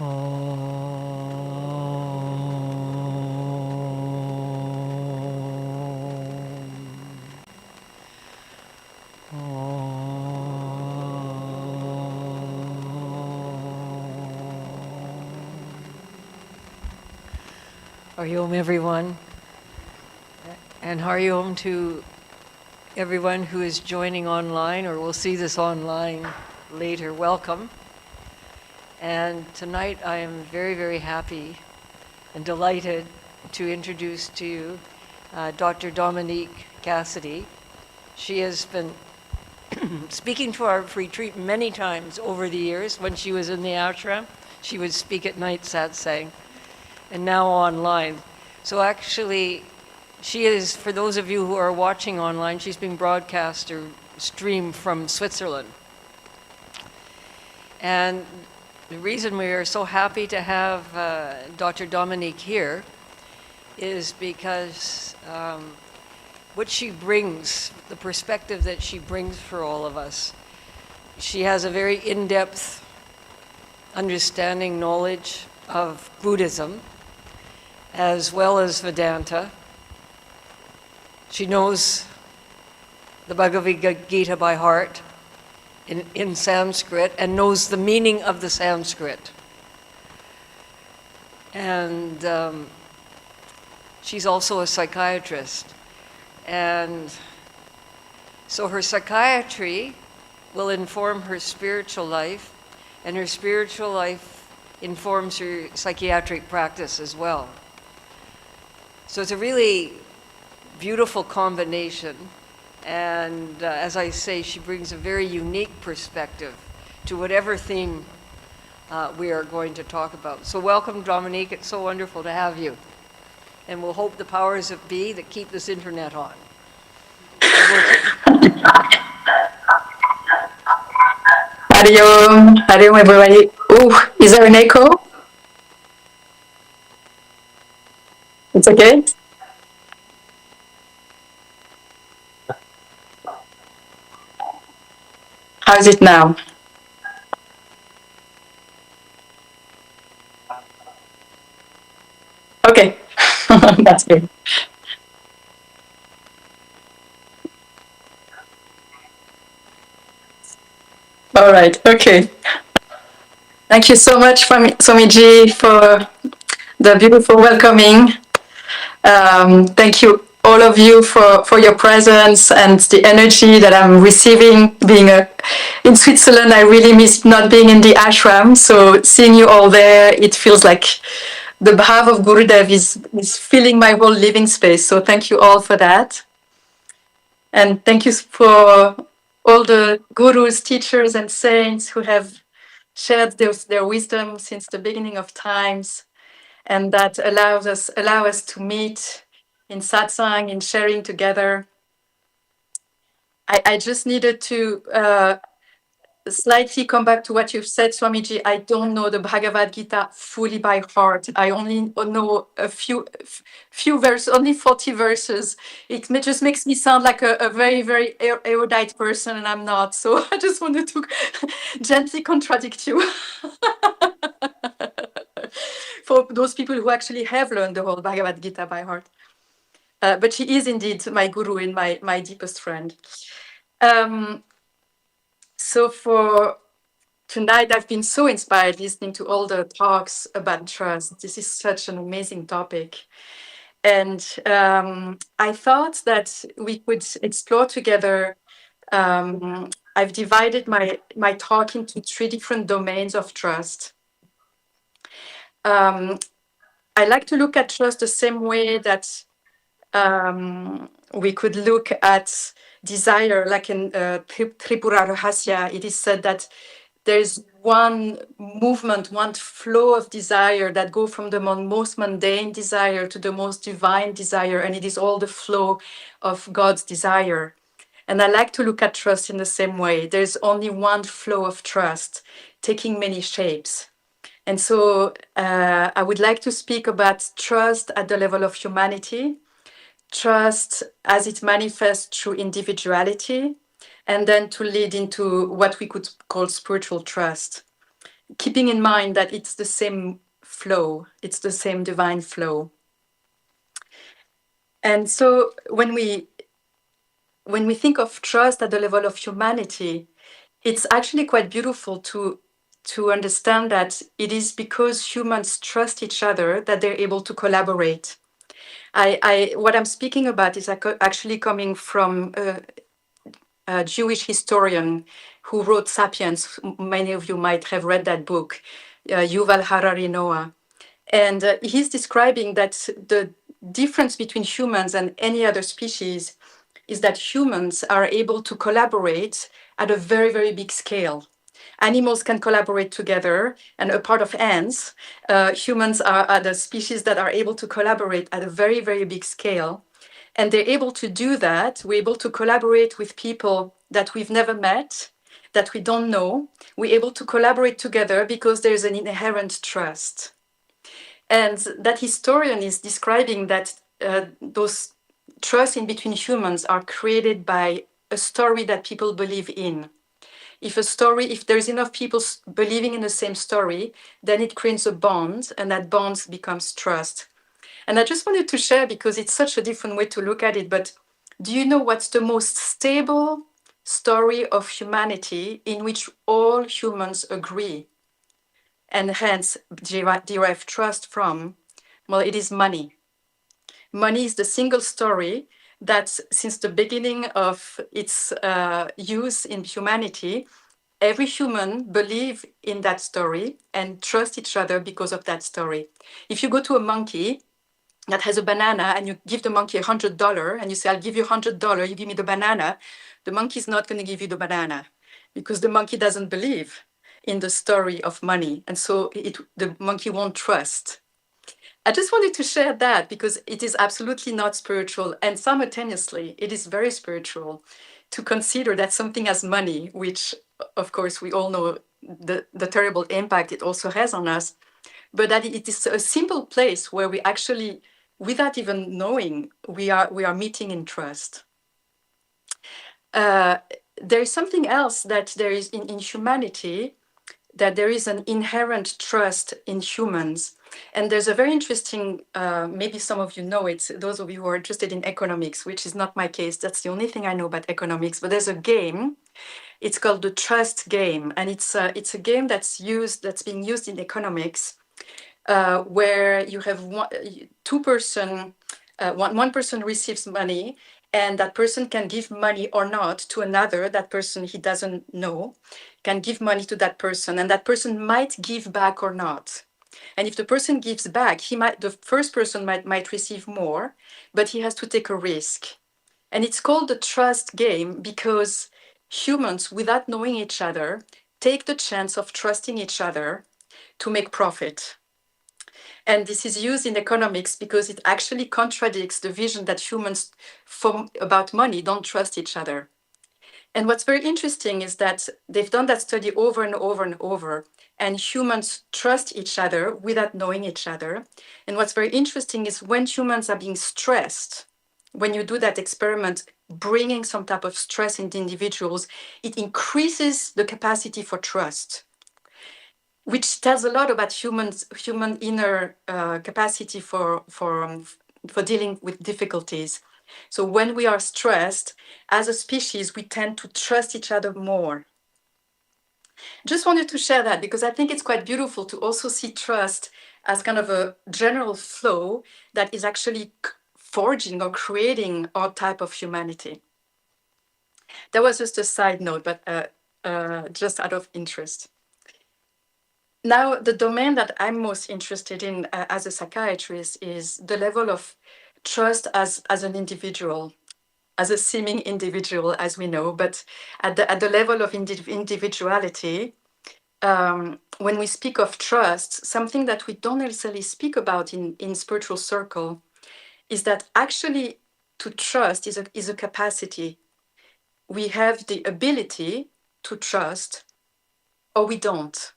Hari Om, everyone, and Hari Om to everyone who is joining online or will see this online later. Welcome. And tonight I am very, very happy and delighted to introduce to you Dr. Dominique Cassidy. She has been speaking to our retreat many times over the years. When she was in the ashram, she would speak at night satsang, and now online. So actually, she is, for those of you who are watching online, she's being broadcast or streamed from Switzerland. And the reason we are so happy to have Dr. Dominique here is because what she brings, the perspective that she brings for all of us, she has a very in-depth understanding, knowledge of Buddhism, as well as Vedanta. She knows the Bhagavad Gita by heart in Sanskrit and knows the meaning of the Sanskrit. And she's also a psychiatrist. And so her psychiatry will inform her spiritual life, and her spiritual life informs her psychiatric practice as well. So it's a really beautiful combination, and as I say, she brings a very unique perspective to whatever theme we are going to talk about. So welcome, Dominique. It's so wonderful to have you. And we'll hope the powers that be that keep this internet on. Hari Om, everybody. Oh, is there an echo? It's okay? How is it now? Okay, that's good. All right, okay. Thank you so much, Swamiji, for the beautiful welcoming. Thank you, all of you, for your presence and the energy that I'm receiving. Being in Switzerland, I really miss not being in the ashram. So seeing you all there, it feels like the bhav of Gurudev is filling my whole living space. So thank you all for that. And thank you for all the gurus, teachers, and saints who have shared their wisdom since the beginning of times, and that allow us to meet in satsang, in sharing together. I just needed to slightly come back to what you've said, Swamiji. I don't know the Bhagavad Gita fully by heart. I only know a few verses, only 40 verses. It just makes me sound like a very, very erudite person, and I'm not. So I just wanted to gently contradict you. For those people who actually have learned the whole Bhagavad Gita by heart. But she is indeed my guru and my deepest friend. So for tonight, I've been so inspired listening to all the talks about trust. This is such an amazing topic. And I thought that we could explore together. I've divided my talk into 3 different domains of trust. I like to look at trust the same way that we could look at desire, like in Tripura Rahasya. It is said that there's one movement, one flow of desire that go from the most mundane desire to the most divine desire, and it is all the flow of God's desire. And I like to look at trust in the same way. There's only one flow of trust, taking many shapes. And so I would like to speak about trust at the level of humanity, trust as it manifests through individuality, and then to lead into what we could call spiritual trust. keeping in mind that it's the same flow, it's the same divine flow. And so when we think of trust at the level of humanity, it's actually quite beautiful to understand that it is because humans trust each other that they're able to collaborate. What I'm speaking about is actually coming from a Jewish historian who wrote *Sapiens*. Many of you might have read that book, Yuval Harari Noah. And he's describing that the difference between humans and any other species is that humans are able to collaborate at a very, very big scale. Animals can collaborate together, and a part of ants, humans are the species that are able to collaborate at a very, very big scale. And they're able to do that. We're able to collaborate with people that we've never met, that we don't know. We're able to collaborate together because there's an inherent trust. And that historian is describing that those trust in between humans are created by a story that people believe in. If there's enough people believing in the same story, then it creates a bond, and that bond becomes trust. And I just wanted to share, because it's such a different way to look at it, but do you know what's the most stable story of humanity in which all humans agree and hence derive trust from? Well, it is money. Money is the single story that, since the beginning of its use in humanity, every human believe in that story and trust each other because of that story. If you go to a monkey that has a banana and you give the monkey $100 and you say, I'll give you $100, you give me the banana, the monkey is not going to give you the banana because the monkey doesn't believe in the story of money. And so the monkey won't trust. I just wanted to share that because it is absolutely not spiritual, and simultaneously it is very spiritual to consider that something as money, which of course we all know the terrible impact it also has on us, but that it is a simple place where we actually, without even knowing, we are meeting in trust. There is something else that there is in humanity, that there is an inherent trust in humans. And there's a very interesting, maybe some of you know it, those of you who are interested in economics, which is not my case. That's the only thing I know about economics. But there's a game. It's called the trust game. And it's a game that's being used in economics, where you have one person receives money, and that person can give money or not to another. That person he doesn't know can give money to that person, and that person might give back or not. And if the person gives back, the first person might receive more, but he has to take a risk. And it's called the trust game because humans, without knowing each other, take the chance of trusting each other to make profit. And this is used in economics because it actually contradicts the vision that humans about money don't trust each other. And what's very interesting is that they've done that study over and over and over, and humans trust each other without knowing each other. And what's very interesting is when humans are being stressed, when you do that experiment, bringing some type of stress into individuals, it increases the capacity for trust, which tells a lot about human inner capacity for dealing with difficulties. So when we are stressed, as a species, we tend to trust each other more. Just wanted to share that because I think it's quite beautiful to also see trust as kind of a general flow that is actually forging or creating our type of humanity. That was just a side note, but just out of interest. Now, the domain that I'm most interested in as a psychiatrist is the level of trust as an individual, as a seeming individual, as we know, but at the level of individuality, when we speak of trust, something that we don't necessarily speak about in spiritual circle is that actually to trust is a capacity. We have the ability to trust, or we don't.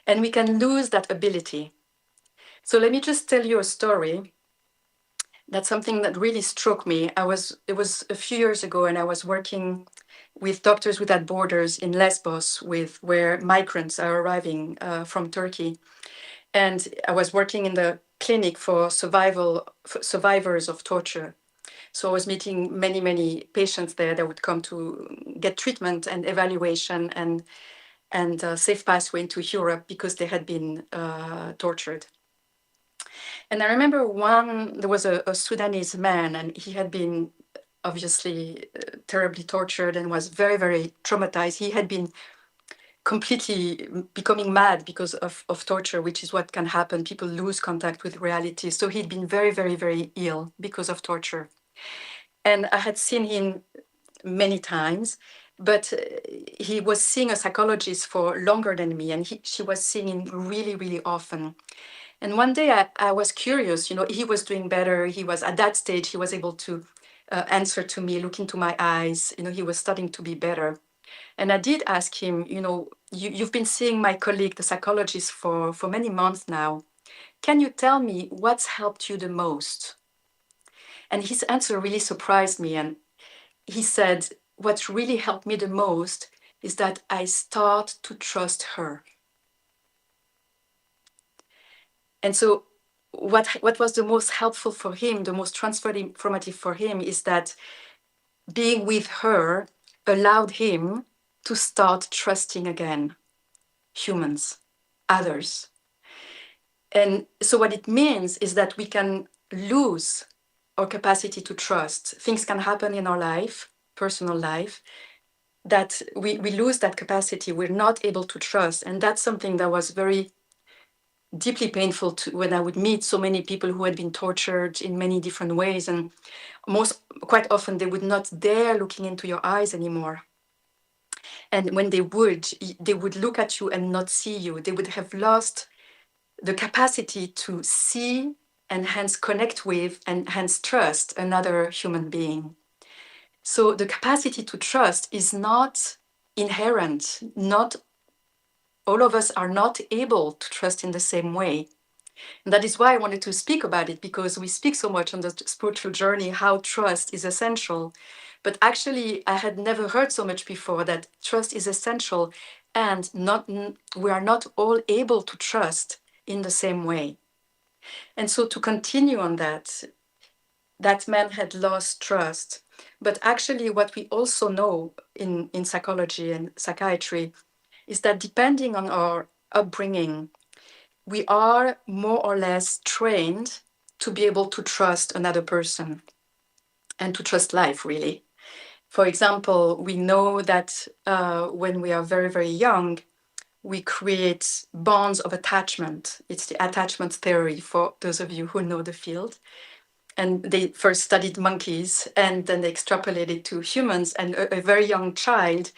And we can lose that ability. So let me just tell you a story. That's something that really struck me. It was a few years ago, and I was working with Doctors Without Borders in Lesbos, where migrants are arriving from Turkey. And I was working in the clinic for survivors of torture. So I was meeting many patients there that would come to get treatment and evaluation and safe pathway into Europe because they had been tortured. And I remember there was a Sudanese man, and he had been obviously terribly tortured and was very traumatized. He had been completely becoming mad because of torture, which is what can happen. People lose contact with reality. So he'd been very ill because of torture. And I had seen him many times, but he was seeing a psychologist for longer than me, and she was seeing him really often. And one day I was curious, he was doing better. He was at that stage, he was able to answer to me, look into my eyes, he was starting to be better. And I did ask him, you've been seeing my colleague, the psychologist, for many months now. Can you tell me what's helped you the most? And his answer really surprised me. And he said, what really helped me the most is that I start to trust her. And so what was the most helpful for him, the most transformative for him, is that being with her allowed him to start trusting again humans, others. And so what it means is that we can lose our capacity to trust. Things can happen in our life, personal life, that we lose that capacity. We're not able to trust. And that's something that was very deeply painful when I would meet so many people who had been tortured in many different ways. And quite often they would not dare looking into your eyes anymore. And when they would look at you and not see you. They would have lost the capacity to see and hence connect with and hence trust another human being. So the capacity to trust is not inherent. Not all of us are not able to trust in the same way. And that is why I wanted to speak about it, because we speak so much on the spiritual journey how trust is essential. But actually, I had never heard so much before that trust is essential, and we are not all able to trust in the same way. And so to continue on that man had lost trust. But actually, what we also know in psychology and psychiatry is that depending on our upbringing, we are more or less trained to be able to trust another person and to trust life, really. For example, we know that when we are very young, we create bonds of attachment. It's the attachment theory for those of you who know the field. And they first studied monkeys and then they extrapolated to humans. And a very young child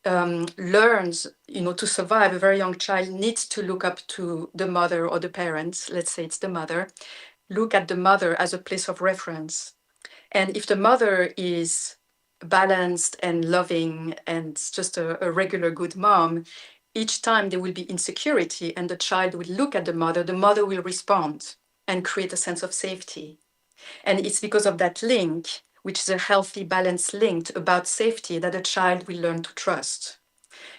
learns, to survive. A very young child needs to look up to the mother or the parents. Let's say it's the mother. Look at the mother as a place of reference. And if the mother is balanced and loving and just a regular good mom, each time there will be insecurity and the child will look at the mother will respond and create a sense of safety. And it's because of that link, which is a healthy, balanced link about safety, that a child will learn to trust.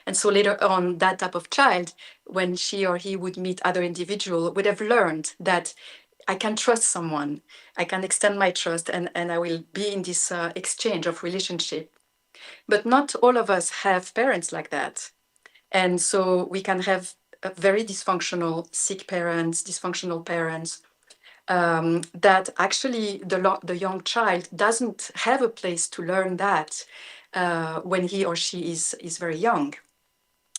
And so later on, that type of child, when she or he would meet other individual, would have learned that I can trust someone, I can extend my trust, and I will be in this exchange of relationship. But not all of us have parents like that. And so we can have very dysfunctional, sick parents, dysfunctional parents, that actually the young child doesn't have a place to learn that when he or she is very young.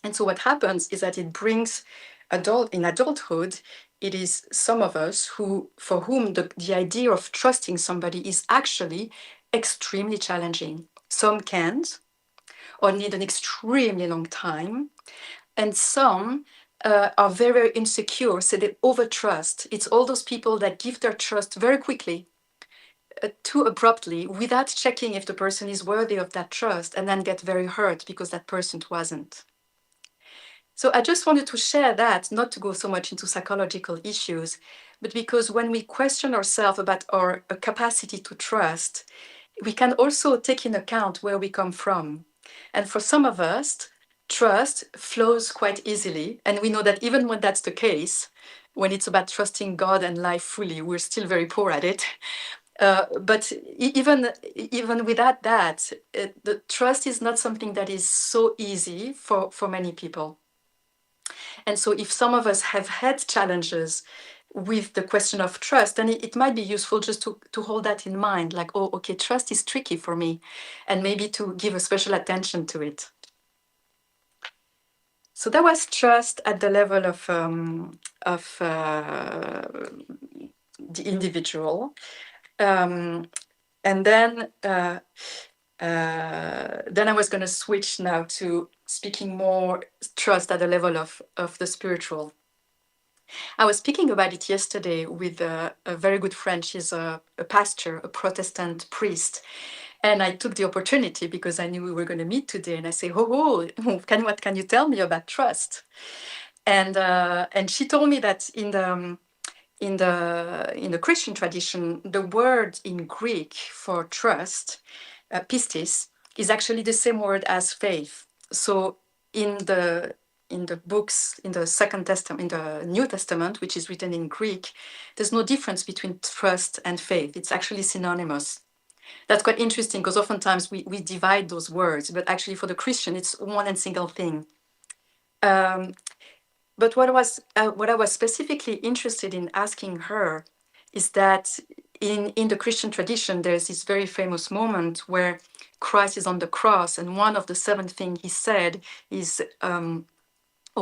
And so what happens is that it brings in adulthood, it is some of us for whom the idea of trusting somebody is actually extremely challenging. Some can't or need an extremely long time. And some are very insecure, so they overtrust. It's all those people that give their trust very quickly, too abruptly, without checking if the person is worthy of that trust, and then get very hurt because that person wasn't. So I just wanted to share that, not to go so much into psychological issues, but because when we question ourselves about our capacity to trust, we can also take in account where we come from. And for some of us, trust flows quite easily. And we know that even when that's the case, when it's about trusting God and life fully, we're still very poor at it. But even without that, the trust is not something that is so easy for many people. And so if some of us have had challenges with the question of trust, then it might be useful just to hold that in mind, like, oh, okay, trust is tricky for me, and maybe to give a special attention to it. So that was trust at the level of the individual. And then I was going to switch now to speaking more trust at the level of the spiritual. I was speaking about it yesterday with a very good friend. She's a pastor, a Protestant priest. And I took the opportunity because I knew we were going to meet today. And I say, what can you tell me about trust? And she told me that in the Christian tradition, the word in Greek for trust, pistis, is actually the same word as faith. So in the books, in the Second Testament, in the New Testament, which is written in Greek, there's no difference between trust and faith. It's actually synonymous. That's quite interesting because oftentimes we divide those words, but actually for the Christian, it's one and single thing. But what I was specifically interested in asking her is that in the Christian tradition, there's this very famous moment where Christ is on the cross, and one of the 7 things he said is, "Oh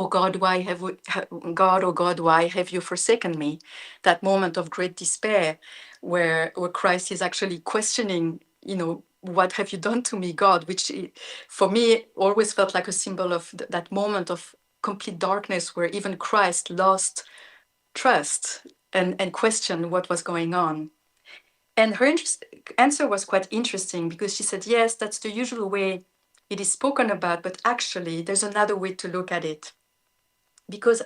God, oh God, why have you forsaken me?" That moment of great despair, where Christ is actually questioning, what have you done to me, God? Which, for me, always felt like a symbol of that moment of complete darkness, where even Christ lost trust and questioned what was going on. And her answer was quite interesting because she said, yes, that's the usual way it is spoken about, but actually, there's another way to look at it. Because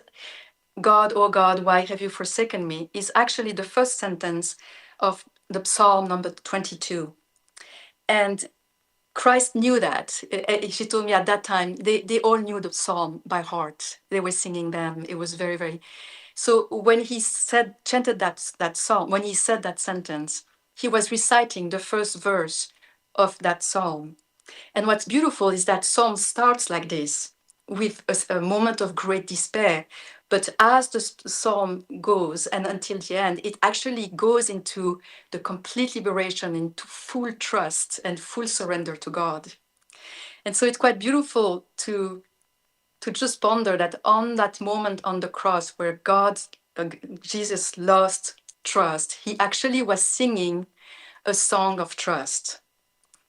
God, oh God, why have you forsaken me, is actually the first sentence of the Psalm number 22. And Christ knew that. She told me at that time, they all knew the psalm by heart. They were singing them. It was very, very. So when he chanted that psalm, when he said that sentence, he was reciting the first verse of that psalm. And what's beautiful is that psalm starts like this, with a moment of great despair. But as the psalm goes and until the end, it actually goes into the complete liberation, into full trust and full surrender to God. And so it's quite beautiful to just ponder that on that moment on the cross where Jesus lost trust, he actually was singing a song of trust.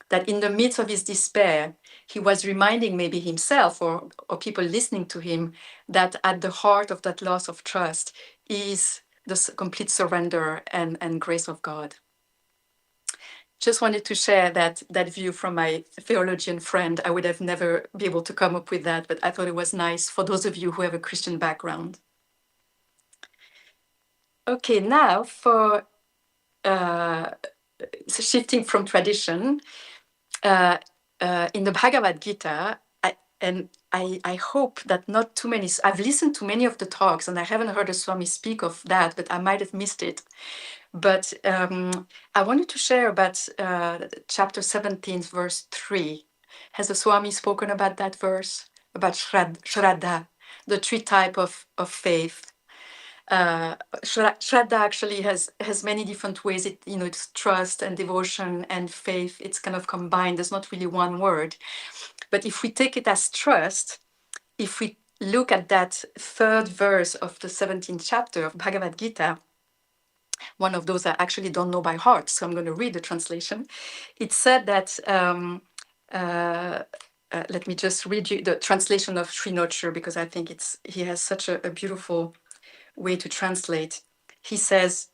That in the midst of his despair, he was reminding maybe himself or people listening to him that at the heart of that loss of trust is the complete surrender and grace of God. Just wanted to share that view from my theologian friend. I would have never be able to come up with that, but I thought it was nice for those of you who have a Christian background. Okay, now for shifting from tradition, in the Bhagavad Gita, I hope that not too many, I've listened to many of the talks and I haven't heard a Swami speak of that, but I might have missed it. But I wanted to share about chapter 17, verse 3. Has the Swami spoken about that verse? About Shraddha, the 3 types of faith. Shraddha actually has many different ways. It's trust and devotion and faith. It's kind of combined. There's not really one word. But if we take it as trust, if we look at that 3rd verse of the 17th chapter of Bhagavad Gita, one of those I actually don't know by heart, so I'm going to read the translation. It said that, let me just read you the translation of Sri Nocher, because I think he has such a beautiful way to translate. He says,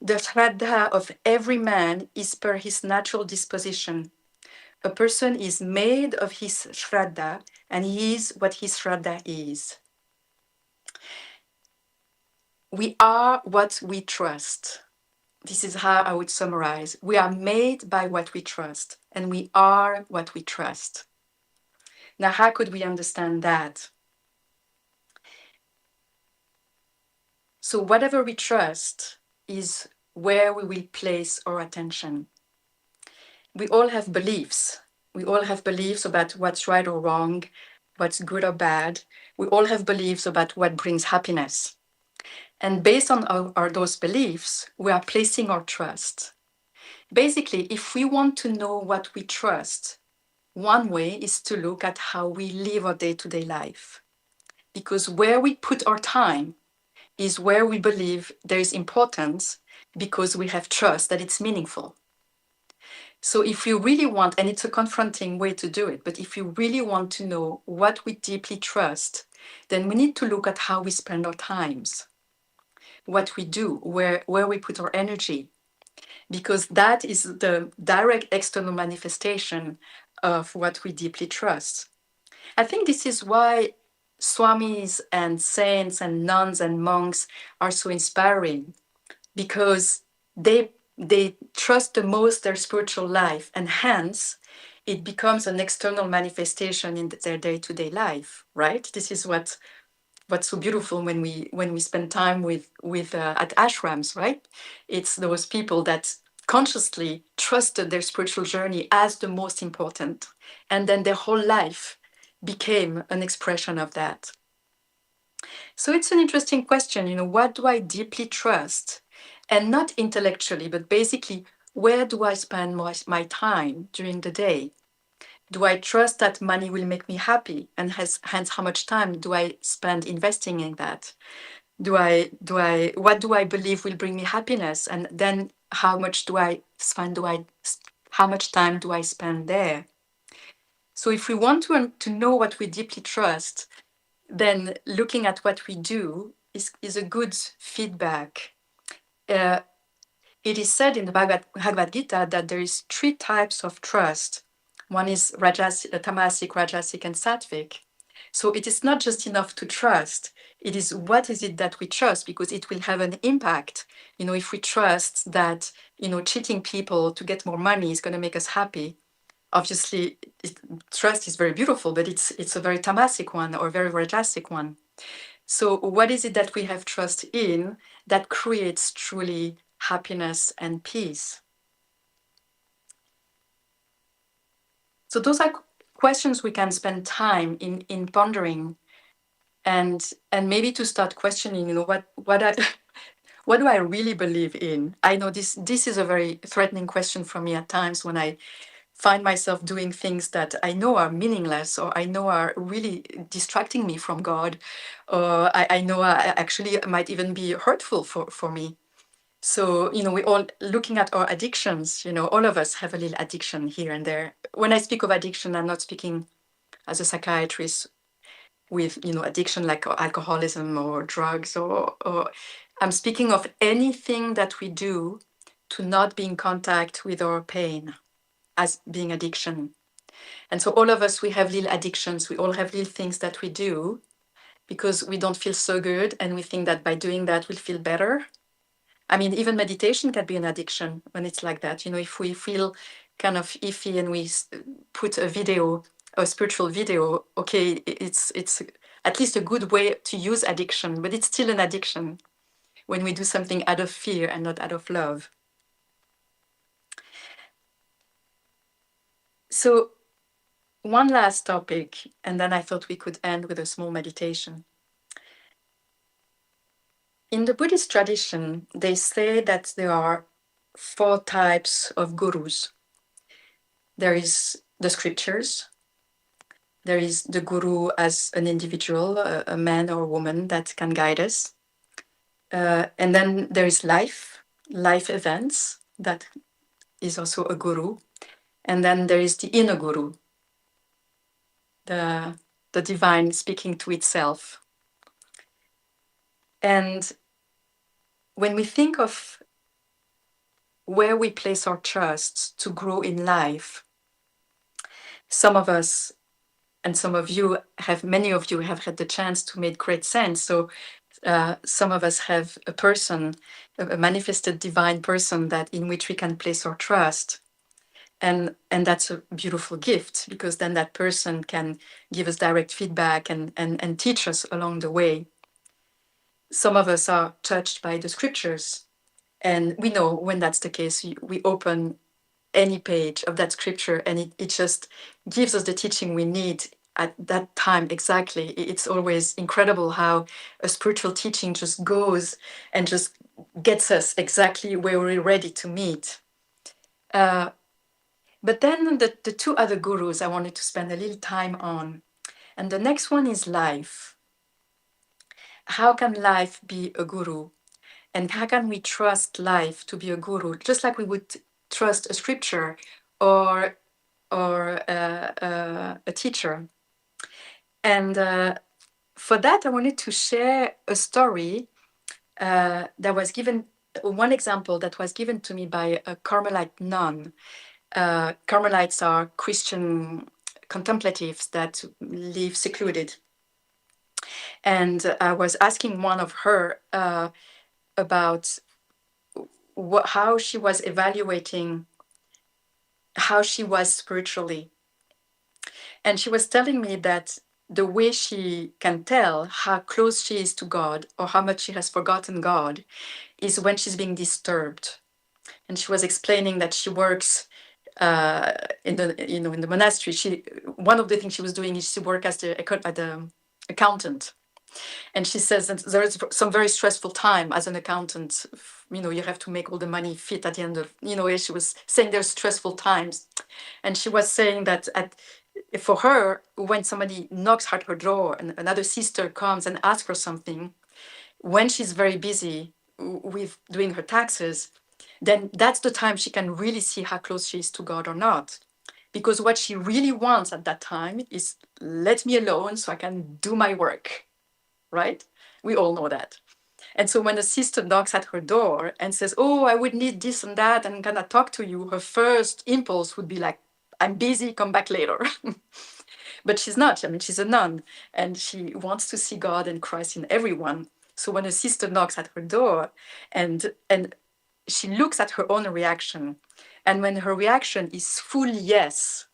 the Shraddha of every man is per his natural disposition. A person is made of his Shraddha, and he is what his Shraddha is. we are what we trust. This is how I would summarize. We are made by what we trust, and we are what we trust. Now, how could we understand that? So, whatever we trust is where we will place our attention. We all have beliefs. We all have beliefs about what's right or wrong, what's good or bad. We all have beliefs about what brings happiness. And based on those beliefs, we are placing our trust. Basically, if we want to know what we trust, one way is to look at how we live our day-to-day life. Because where we put our time is where we believe there is importance because we have trust that it's meaningful. So if you really want, and it's a confronting way to do it, but if you really want to know what we deeply trust, then we need to look at how we spend our times, what we do, where we put our energy, because that is the direct external manifestation of what we deeply trust. I think this is why swamis and saints and nuns and monks are so inspiring, because they trust the most their spiritual life, and hence it becomes an external manifestation in their day-to-day life, right? This is what's so beautiful when we spend time with at ashrams, right? It's those people that consciously trusted their spiritual journey as the most important, and then their whole life became an expression of that. So it's an interesting question, what do I deeply trust? And not intellectually, but basically, where do I spend my time during the day? Do I trust that money will make me happy? And hence, how much time do I spend investing in that? What do I believe will bring me happiness? And then how much how much time do I spend there? So if we want to know what we deeply trust, then looking at what we do is a good feedback. It is said in the Bhagavad Gita that there is 3 types of trust. One is tamasic, rajasic, and sattvic. So it is not just enough to trust. It is what is it that we trust, because it will have an impact. If we trust that, cheating people to get more money is going to make us happy, obviously trust is very beautiful, but it's a very tamasic one or very rajasic one. So what is it that we have trust in that creates truly happiness and peace? So those are questions we can spend time in pondering, and maybe to start questioning, what do I really believe in? I know this is a very threatening question for me at times, when I find myself doing things that I know are meaningless, or I know are really distracting me from God, or I know actually might even be hurtful for me. So, we all looking at our addictions, all of us have a little addiction here and there. When I speak of addiction, I'm not speaking as a psychiatrist with, addiction like alcoholism or drugs, or I'm speaking of anything that we do to not be in contact with our pain as being addiction. And so all of us, we have little addictions. We all have little things that we do because we don't feel so good, and we think that by doing that, we'll feel better. I mean, even meditation can be an addiction when it's like that. If we feel kind of iffy and we put a spiritual video, okay, it's at least a good way to use addiction, but it's still an addiction when we do something out of fear and not out of love. So one last topic, and then I thought we could end with a small meditation. In the Buddhist tradition, they say that there are 4 types of gurus. There is the scriptures. There is the guru as an individual, a man or a woman that can guide us. And then there is life events, that is also a guru. And then there is the inner guru, the divine speaking to itself. And when we think of where we place our trust to grow in life, some of us and some of you many of you have had the chance to make great sense. So Some of us have a person, a manifested divine person that in which we can place our trust. And that's a beautiful gift because then that person can give us direct feedback and teach us along the way. Some of us are touched by the scriptures, and we know when that's the case, we open any page of that scripture and it just gives us the teaching we need at that time exactly. It's always incredible how a spiritual teaching just goes and just gets us exactly where we're ready to meet. But then the two other gurus I wanted to spend a little time on. And the next one is life. How can life be a guru? And how can we trust life to be a guru, just like we would trust a scripture or a teacher? And for that, I wanted to share a story that was given, one example that was given to me by a Carmelite nun. Carmelites are Christian contemplatives that live secluded. And I was asking one of her about how she was evaluating how she was spiritually. And she was telling me that the way she can tell how close she is to God or how much she has forgotten God is when she's being disturbed. And she was explaining that she works in the monastery. One of the things she was doing is she worked as the accountant. And she says that there is some very stressful time as an accountant. You have to make all the money fit at the end of, she was saying there's stressful times. And she was saying that for her, when somebody knocks at her door and another sister comes and asks her something, when she's very busy with doing her taxes, then that's the time she can really see how close she is to God or not. Because what she really wants at that time is, let me alone so I can do my work, right? We all know that. And so when a sister knocks at her door and says, oh, I would need this and that, and can I talk to you? Her first impulse would be like, I'm busy, come back later. But she's not. I mean, she's a nun and she wants to see God and Christ in everyone. So when a sister knocks at her door and she looks at her own reaction, and when her reaction is full yes,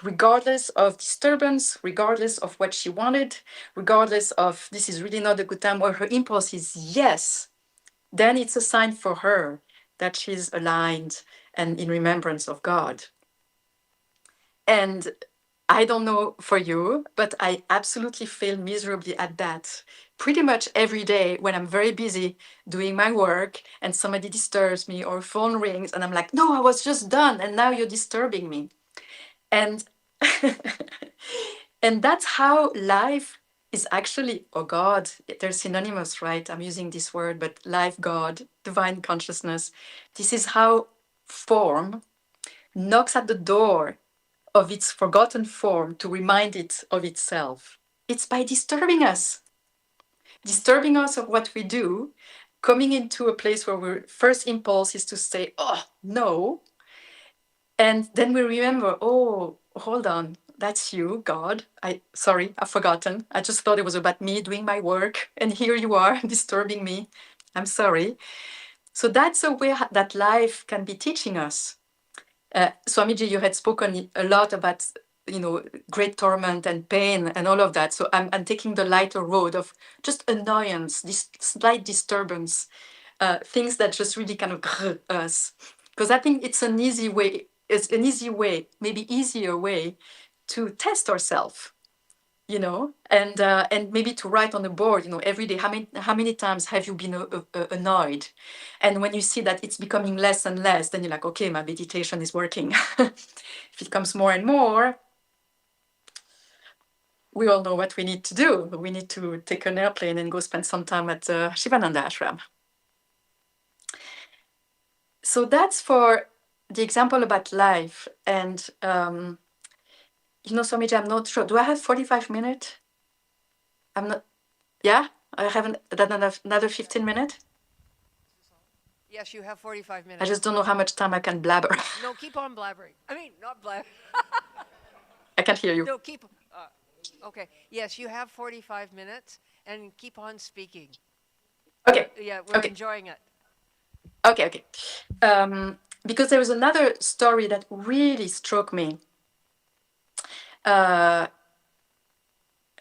regardless of disturbance, regardless of what she wanted, regardless of this is really not a good time, or her impulse is yes, then it's a sign for her that she's aligned and in remembrance of God. And I don't know for you, but I absolutely fail miserably at that. Pretty much every day when I'm very busy doing my work and somebody disturbs me or phone rings and I'm like, no, I was just done and now you're disturbing me. And and that's how life is actually, oh God, they're synonymous, right? I'm using this word, but life, God, divine consciousness. This is how form knocks at the door of its forgotten form to remind it of itself. It's by disturbing us of what we do, coming into a place where our first impulse is to say, oh, no. And then we remember, oh, hold on, that's you, God. Sorry, I've forgotten. I just thought it was about me doing my work. And here you are disturbing me. I'm sorry. So that's a way that life can be teaching us. Swamiji, you had spoken a lot about, great torment and pain and all of that. So I'm taking the lighter road of just annoyance, this slight disturbance, things that just really kind of grr us. Because I think it's an easy way, maybe easier way to test ourselves. And maybe to write on the board, every day, how many times have you been annoyed? And when you see that it's becoming less and less, then you're like, okay, my meditation is working. If it comes more and more, we all know what we need to do. We need to take an airplane and go spend some time at Shivananda Ashram. So that's for the example about life. And, Swamiji, I'm not sure. Do I have 45 minutes? I'm not, yeah? I have another 15 minutes? Yes, you have 45 minutes. I just don't know how much time I can blabber. No, keep on blabbering. I mean, not blabbering. I can't hear you. No, keep. Okay. Yes, you have 45 minutes and keep on speaking. Okay. Yeah, we're Okay. enjoying it. Okay. Because there was another story that really struck me. Uh,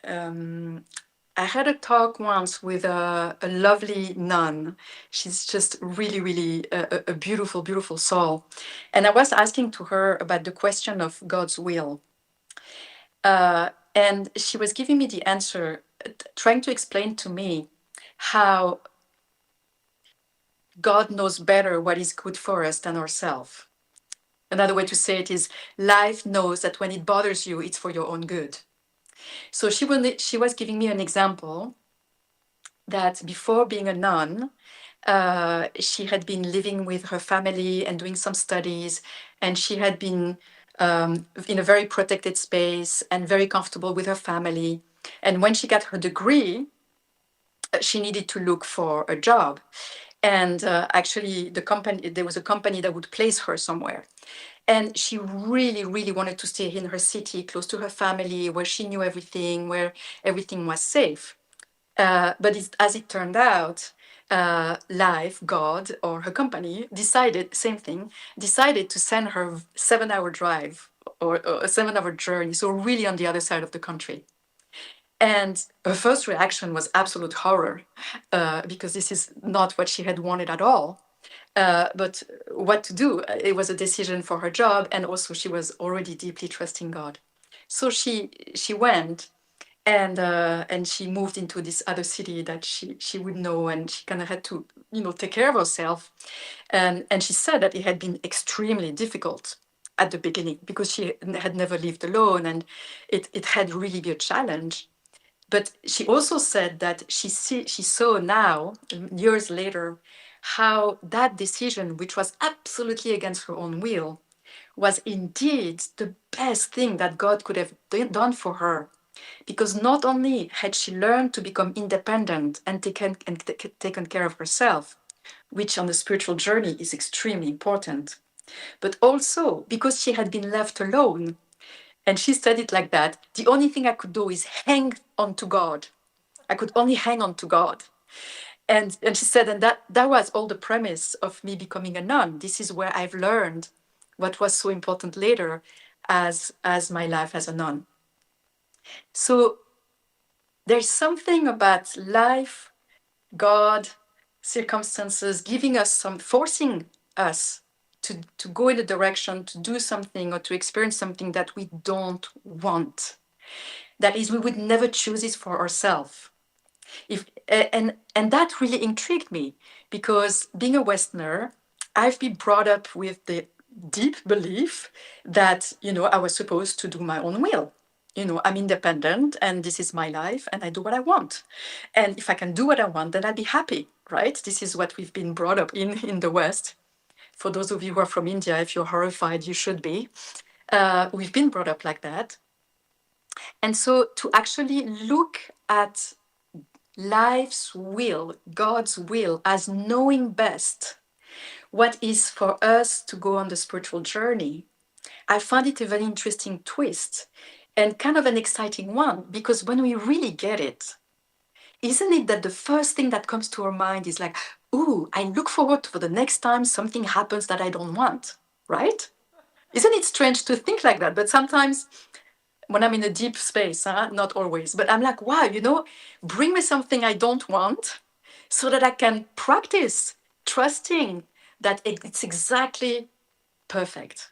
I had a talk once with a lovely nun. She's just really a beautiful, beautiful soul. And I was asking to her about the question of God's will. And she was giving me the answer, trying to explain to me how God knows better what is good for us than ourselves. Another way to say it is life knows that when it bothers you, it's for your own good. So she was giving me an example that before being a nun, she had been living with her family and doing some studies, and she had been in a very protected space and very comfortable with her family. And when she got her degree, she needed to look for a job. And actually, there was a company that would place her somewhere. And she really wanted to stay in her city, close to her family, where she knew everything, where everything was safe. But as it turned out, Life, God, or her company decided, same thing, decided to send her 7-hour drive or a 7-hour journey, so really on the other side of the country. And her first reaction was absolute horror, because this is not what she had wanted at all. But what to do? It was a decision for her job, and also she was already deeply trusting God. So she went, and she moved into this other city that she would know, and she kind of had to take care of herself. And she said that it had been extremely difficult at the beginning because she had never lived alone, and it had really been a challenge. But she also said that she saw now, years later, how that decision, which was absolutely against her own will, was indeed the best thing that God could have done for her. Because not only had she learned to become independent and taken care of herself, which on the spiritual journey is extremely important, but also because she had been left alone. And she said it like that: the only thing I could do is hang on to God. I could only hang on to God. And she said, and that was all the premise of me becoming a nun. This is where I've learned what was so important later as my life as a nun. So there's something about life, God, circumstances giving us forcing us to go in a direction, to do something, or to experience something that we don't want. That is, we would never choose it for ourselves. And that really intrigued me, because being a Westerner, I've been brought up with the deep belief that I was supposed to do my own will. I'm independent, and this is my life, and I do what I want. And if I can do what I want, then I'll be happy, right? This is what we've been brought up in the West. For those of you who are from India, if you're horrified, you should be. We've been brought up like that. And so to actually look at life's will, God's will, as knowing best what is for us to go on the spiritual journey, I find it a very interesting twist and kind of an exciting one, because when we really get it, isn't it that the first thing that comes to our mind is like, ooh, I look forward for the next time something happens that I don't want, right? Isn't it strange to think like that? But sometimes when I'm in a deep space, not always, but I'm like, wow, bring me something I don't want so that I can practice trusting that it's exactly perfect.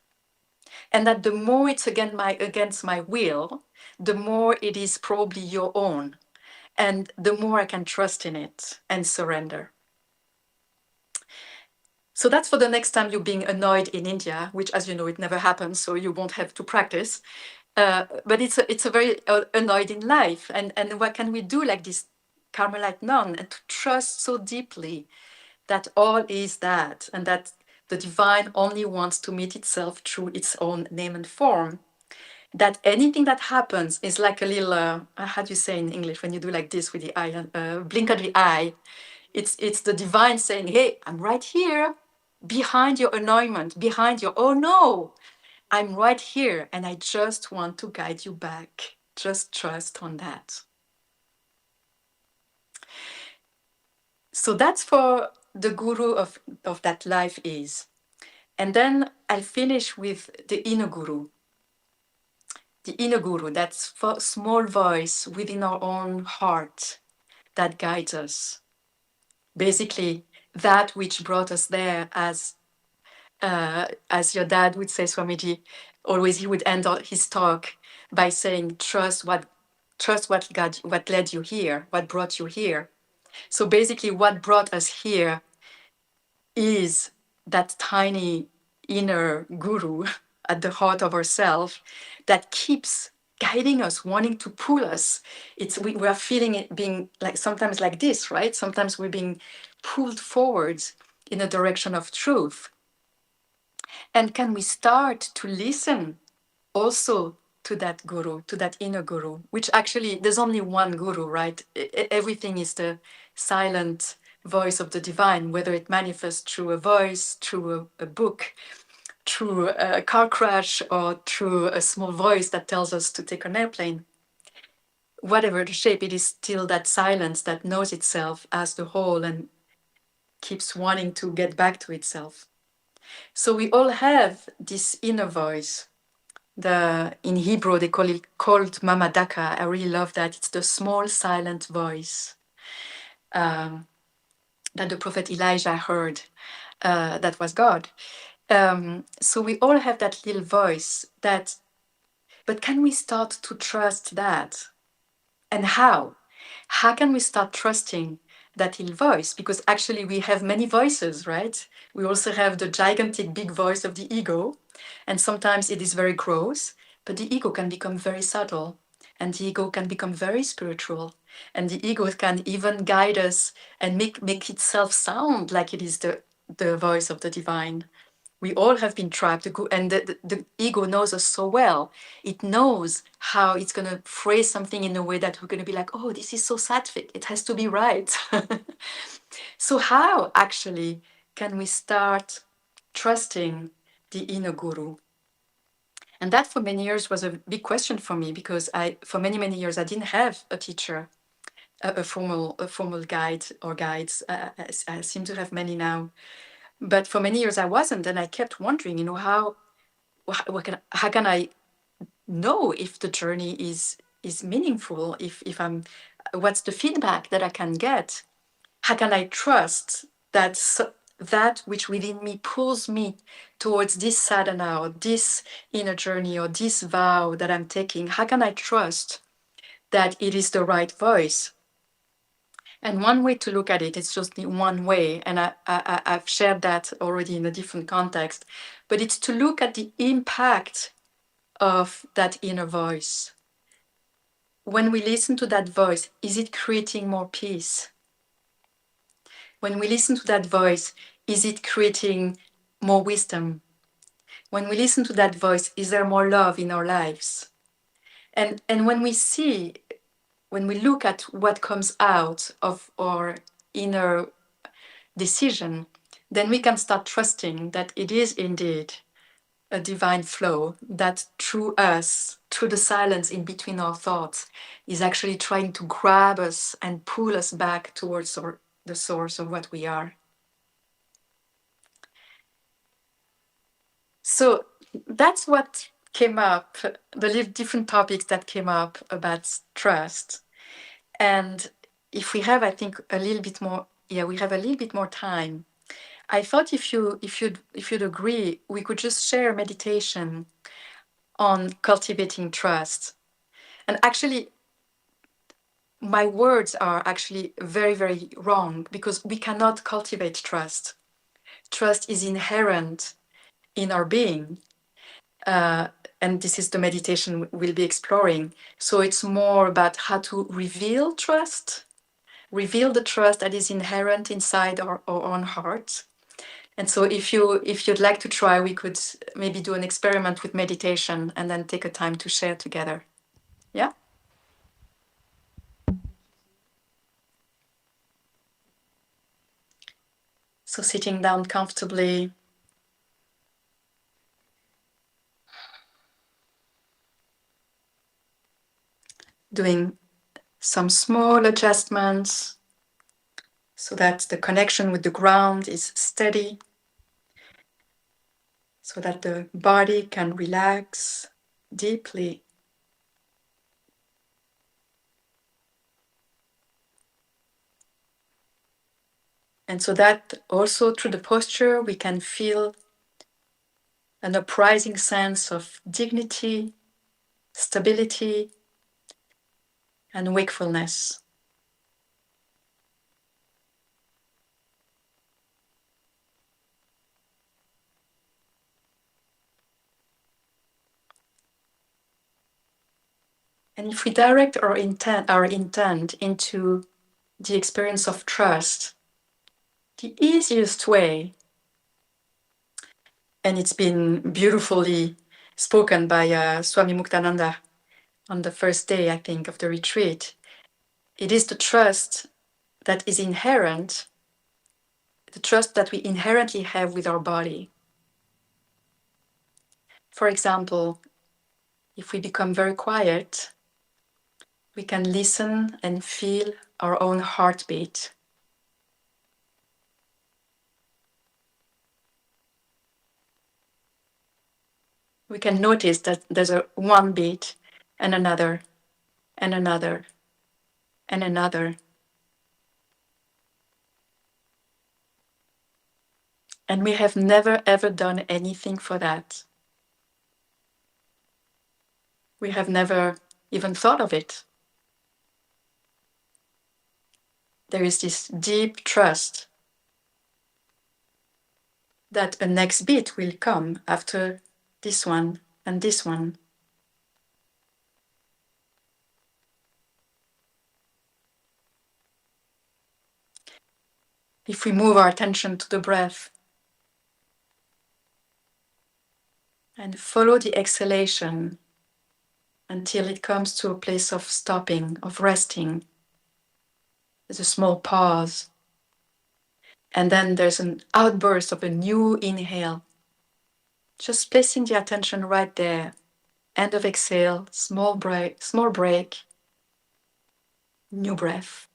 And that the more it's against my will, the more it is probably your own. And the more I can trust in it and surrender. So that's for the next time you're being annoyed in India, which, as you know, it never happens, so you won't have to practice. But it's a very annoyed in life. And what can we do, like this Carmelite nun, and to trust so deeply that all is that, and that the divine only wants to meet itself through its own name and form, that anything that happens is like a little, how do you say in English, when you do like this with the eye, blink of the eye, it's the divine saying, hey, I'm right here, behind your annoyment, behind your, oh no, I'm right here, and I just want to guide you back. Just trust on that. So that's for the guru of that life is. And then I'll finish with the inner guru. The inner guru, that's for small voice within our own heart that guides us. Basically, that which brought us there, as your dad would say, Swamiji, always he would end his talk by saying, trust what God, what led you here, what brought you here. So basically, what brought us here is that tiny inner guru at the heart of ourselves that keeps guiding us, wanting to pull us. We are feeling it being like sometimes like this, right? Sometimes we're being pulled forwards in a direction of truth. And can we start to listen also to that guru, to that inner guru, which actually there's only one guru, right? Everything is the silent voice of the divine, whether it manifests through a voice, through a book, through a car crash, or through a small voice that tells us to take an airplane. Whatever the shape, it is still that silence that knows itself as the whole and keeps wanting to get back to itself. So we all have this inner voice. In Hebrew they call it called Mama Daka. I really love that. It's the small silent voice that the prophet Elijah heard. That was God. So we all have that little voice. But can we start to trust that? And how? How can we start trusting that little voice? Because actually we have many voices, right? We also have the gigantic big voice of the ego, and sometimes it is very gross, but the ego can become very subtle, and the ego can become very spiritual, and the ego can even guide us and make itself sound like it is the voice of the divine. We all have been trapped, and the ego knows us so well. It knows how it's going to phrase something in a way that we're going to be like, oh, this is so sattvic, it has to be right. So how actually can we start trusting the inner guru? And that for many years was a big question for me, because for many years I didn't have a teacher, a formal guide or guides. I seem to have many now, but for many years I wasn't, and I kept wondering, how can I know if the journey is meaningful? If I'm, what's the feedback that I can get? How can I trust that that which within me pulls me towards this sadhana or this inner journey or this vow that I'm taking? How can I trust that it is the right voice? And one way to look at it, it's just one way, and I've shared that already in a different context, but it's to look at the impact of that inner voice. When we listen to that voice, is it creating more peace? When we listen to that voice, is it creating more wisdom? When we listen to that voice, is there more love in our lives? And when we look at what comes out of our inner decision, then we can start trusting that it is indeed a divine flow that through us, through the silence in between our thoughts, is actually trying to grab us and pull us back towards the source of what we are. So that's what came up, the different topics that came up about trust. And if we have, I think, a little bit more, we have a little bit more time. I thought if you'd agree, we could just share meditation on cultivating trust. And actually, my words are actually very, very wrong, because we cannot cultivate trust. Trust is inherent in our being. And this is the meditation we'll be exploring. So it's more about how to reveal trust, reveal the trust that is inherent inside our own heart. And so if you'd like to try, we could maybe do an experiment with meditation and then take a time to share together. Yeah? So sitting down comfortably, doing some small adjustments, so that the connection with the ground is steady, so that the body can relax deeply. And so that also through the posture, we can feel an uprising sense of dignity, stability, and wakefulness. And if we direct our intent into the experience of trust, the easiest way, and it's been beautifully spoken by Swami Muktananda on the first day, I think, of the retreat, it is the trust that is inherent, the trust that we inherently have with our body. For example, if we become very quiet, we can listen and feel our own heartbeat. We can notice that there's a one beat and another and another and another. And we have never ever done anything for that. We have never even thought of it. There is this deep trust that a next beat will come after this one and this one. If we move our attention to the breath and follow the exhalation until it comes to a place of stopping, of resting, there's a small pause. And then there's an outburst of a new inhale. Just placing the attention right there. End of exhale, small break, new breath.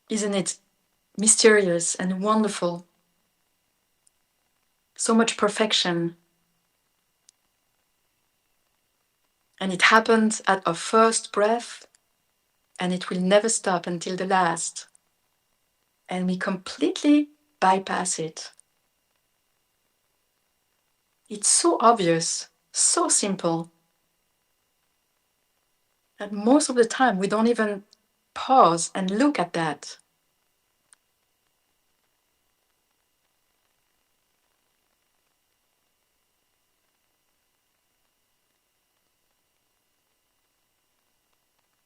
Isn't it mysterious and wonderful? So much perfection. And it happened at our first breath, and it will never stop until the last. And we completely bypass it. It's so obvious, so simple, that most of the time we don't even pause and look at that.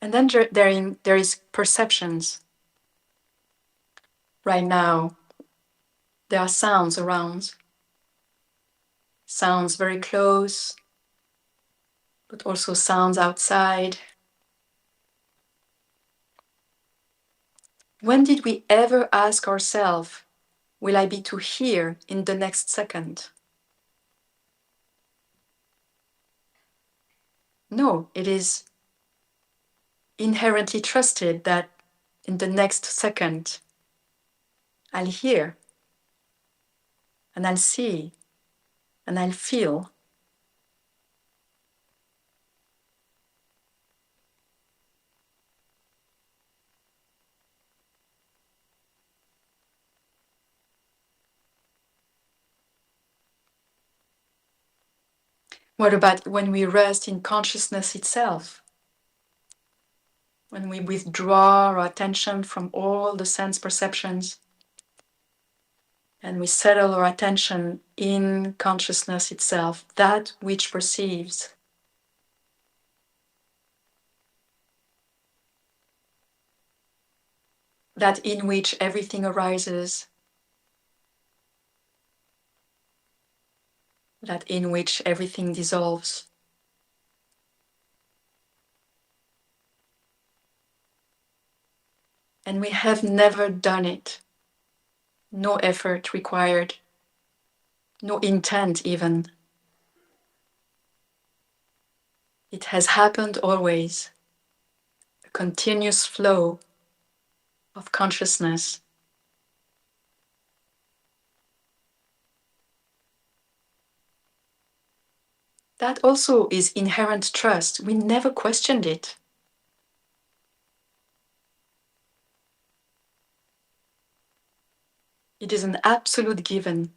And then there is perceptions. Right now, there are sounds around. Sounds very close, but also sounds outside. When did we ever ask ourselves, will I be to hear in the next second? No, it is inherently trusted that in the next second, I'll hear, and I'll see, and I'll feel. What about when we rest in consciousness itself? When we withdraw our attention from all the sense perceptions and we settle our attention in consciousness itself, that which perceives. That in which everything arises, that in which everything dissolves. And we have never done it no effort required, no intent even. It has happened always, a continuous flow of consciousness. That also is inherent trust. We never questioned it. It is an absolute given.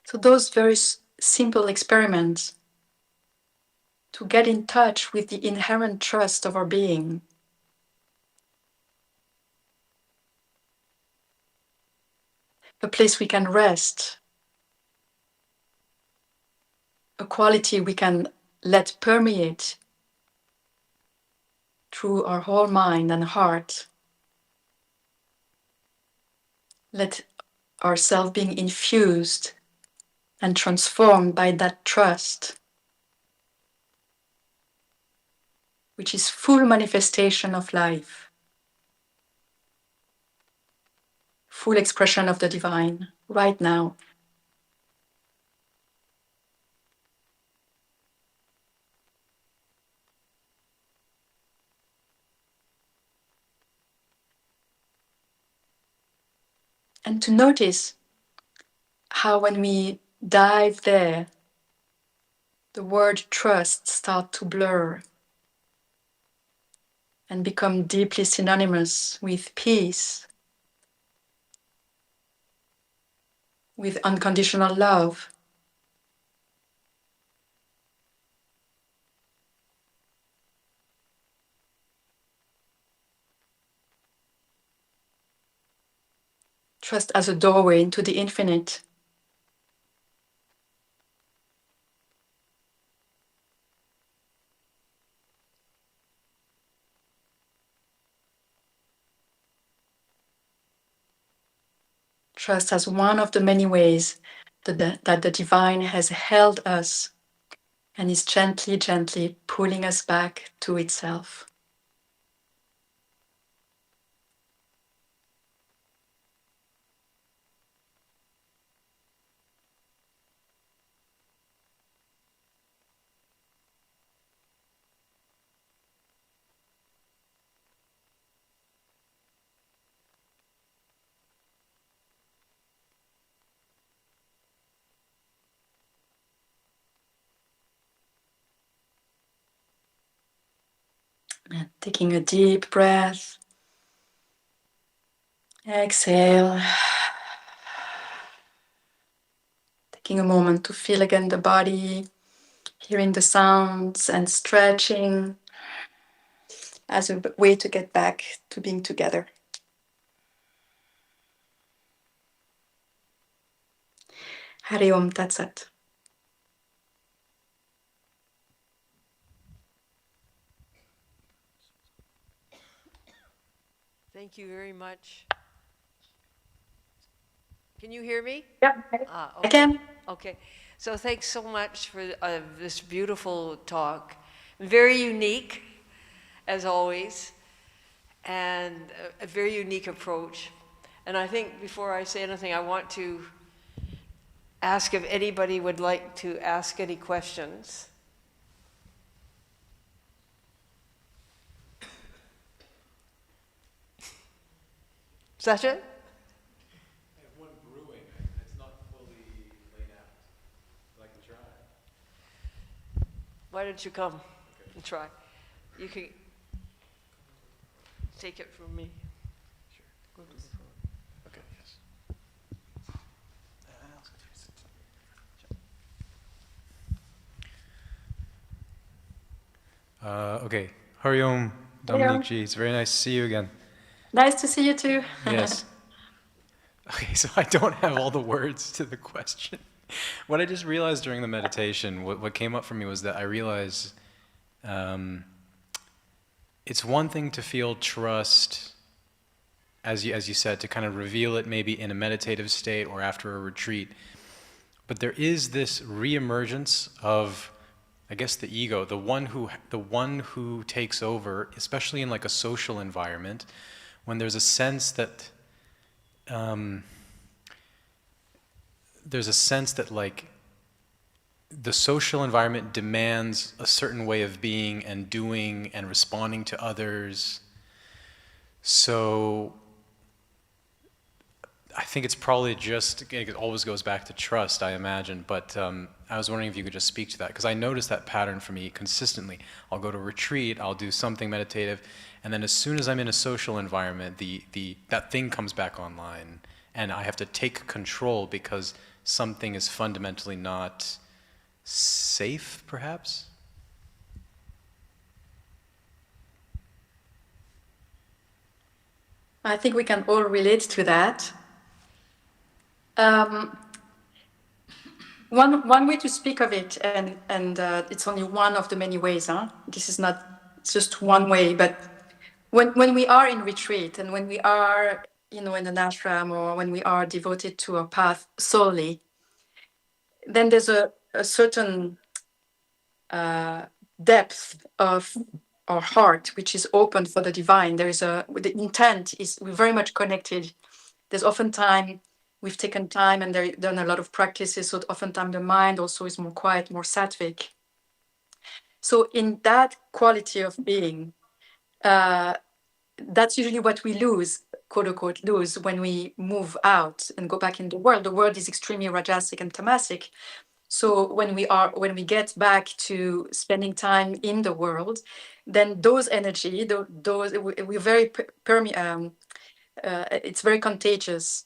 So those very simple experiments to get in touch with the inherent trust of our being, a place we can rest, a quality we can let permeate through our whole mind and heart. Let ourselves being infused and transformed by that trust, which is full manifestation of life, full expression of the divine right now. And to notice how when we dive there, the word trust starts to blur and become deeply synonymous with peace, with unconditional love. Trust as a doorway into the infinite. Trust as one of the many ways that the divine has held us and is gently, gently pulling us back to itself. And taking a deep breath. Exhale. Taking a moment to feel again the body, hearing the sounds and stretching as a way to get back to being together. Hari Om Tat Sat. Thank you very much. Can you hear me? Yeah, Okay. I can. Okay. So thanks so much for this beautiful talk. Very unique, as always, and a very unique approach. And I think before I say anything, I want to ask if anybody would like to ask any questions. Sasha? I have one brewing. It's not fully laid out. I'd like to try. Why don't you come and try? You can take it from me. Sure. Go to the front. Okay, yes. Okay. Hari Om, Dominique G. It's very nice to see you again. Nice to see you too. Yes. Okay, so I don't have all the words to the question. What I just realized during the meditation, what came up for me was that I realized it's one thing to feel trust as you said, to kind of reveal it maybe in a meditative state or after a retreat. But there is this reemergence of, I guess, the ego, the one who takes over, especially in like a social environment, when there's a sense that like the social environment demands a certain way of being and doing and responding to others. So I think it's probably just, it always goes back to trust, I imagine, but I was wondering if you could just speak to that, because I noticed that pattern for me consistently. I'll go to a retreat, I'll do something meditative, and then as soon as I'm in a social environment, that thing comes back online, and I have to take control because something is fundamentally not safe, perhaps? I think we can all relate to that. One way to speak of it, and it's only one of the many ways. This is not just one way, but when we are in retreat and when we are, in an ashram, or when we are devoted to a path solely, then there's a certain depth of our heart which is open for the divine. The intent is, we're very much connected. There's often time we've taken time and done a lot of practices, so oftentimes the mind also is more quiet, more sattvic. So in that quality of being, that's usually what we lose, quote unquote, lose when we move out and go back in the world. The world is extremely rajasic and tamasic. So when we get back to spending time in the world, then those energy, we're very it's very contagious.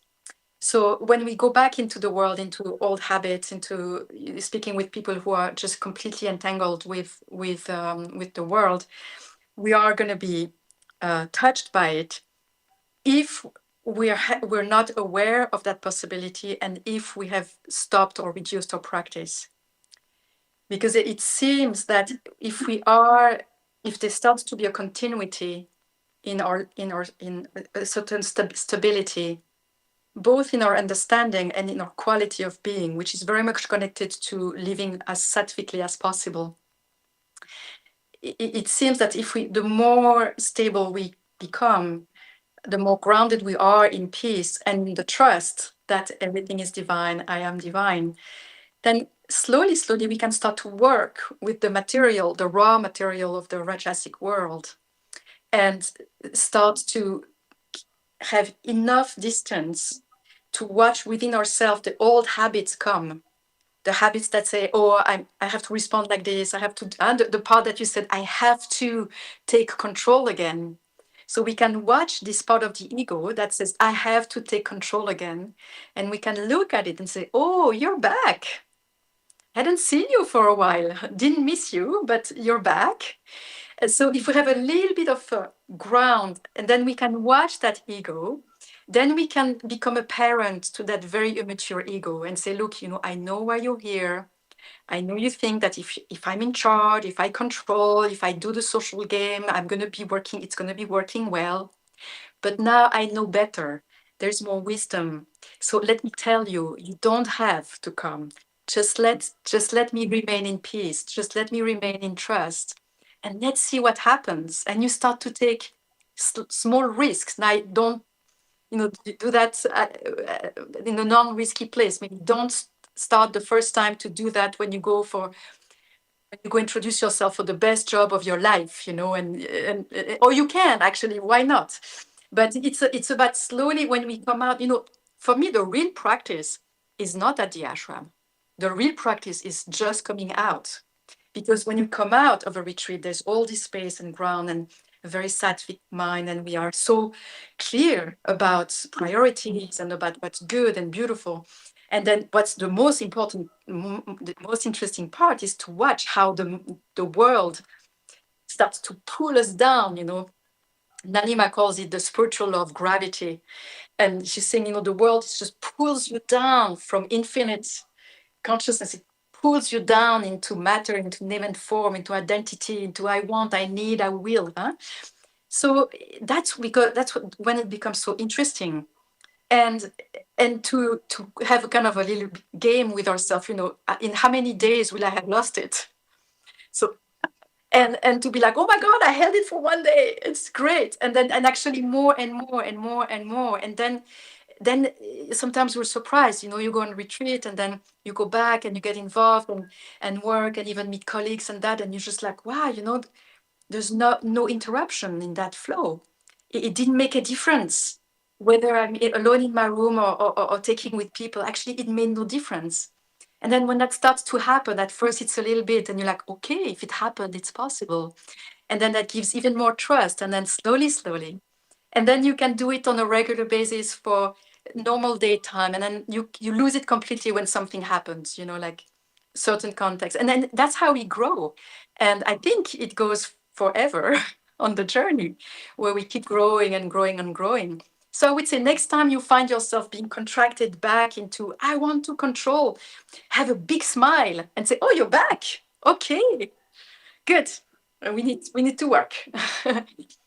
So when we go back into the world, into old habits, into speaking with people who are just completely entangled with the world, we are going to be touched by it if we're not aware of that possibility, and if we have stopped or reduced our practice. Because it seems that if there starts to be a continuity in a certain stability, both in our understanding and in our quality of being, which is very much connected to living as sattvically as possible, it seems that the more stable we become, the more grounded we are in peace and in the trust that everything is divine, I am divine, then slowly we can start to work with the material, the raw material of the Rajasic world, and start to have enough distance to watch within ourselves the old habits come. The habits that say, oh, I have to respond like this, I have to, and the part that you said, I have to take control again. So we can watch this part of the ego that says, I have to take control again. And we can look at it and say, oh, you're back. Hadn't seen you for a while. Didn't miss you, but you're back. And so if we have a little bit of ground, and then we can watch that ego, then we can become a parent to that very immature ego and say, look, I know why you're here. I know you think that if I'm in charge, if I control, if I do the social game, it's going to be working well. But now I know better. There's more wisdom. So let me tell you, you don't have to come. Just let me remain in peace. Just let me remain in trust. And let's see what happens. And you start to take small risks. Now, don't do that in a non-risky place. Maybe don't start the first time to do that when you go introduce yourself for the best job of your life, and or you can actually, why not? But it's about slowly when we come out. For me, the real practice is not at the ashram. The real practice is just coming out, because when you come out of a retreat, there's all this space and ground and a very sattvic mind, and we are so clear about priorities and about what's good and beautiful. And then what's the most important, the most interesting part is to watch how the world starts to pull us down. Nanima calls it the spiritual law of gravity. And she's saying, the world just pulls you down from infinite consciousness. It pulls you down into matter, into name and form, into identity, into I want, I need, I will. So when it becomes so interesting, and to have a kind of a little game with ourselves, in how many days will I have lost it? So and to be like, oh my God, I held it for one day. It's great. And actually more and more and more and more. And then sometimes we're surprised, you go on retreat and then you go back and you get involved and work and even meet colleagues and that. And you're just like, wow, there's no interruption in that flow. It didn't make a difference whether I'm alone in my room or taking with people. Actually, it made no difference. And then when that starts to happen, at first it's a little bit, and you're like, okay, if it happened, it's possible. And then that gives even more trust. And then slowly. And then you can do it on a regular basis for normal daytime. And then you lose it completely when something happens, like certain context. And then that's how we grow. And I think it goes forever on the journey where we keep growing and growing and growing. So I would say next time you find yourself being contracted back into, I want to control, have a big smile and say, oh, you're back. Okay, good. We need to work.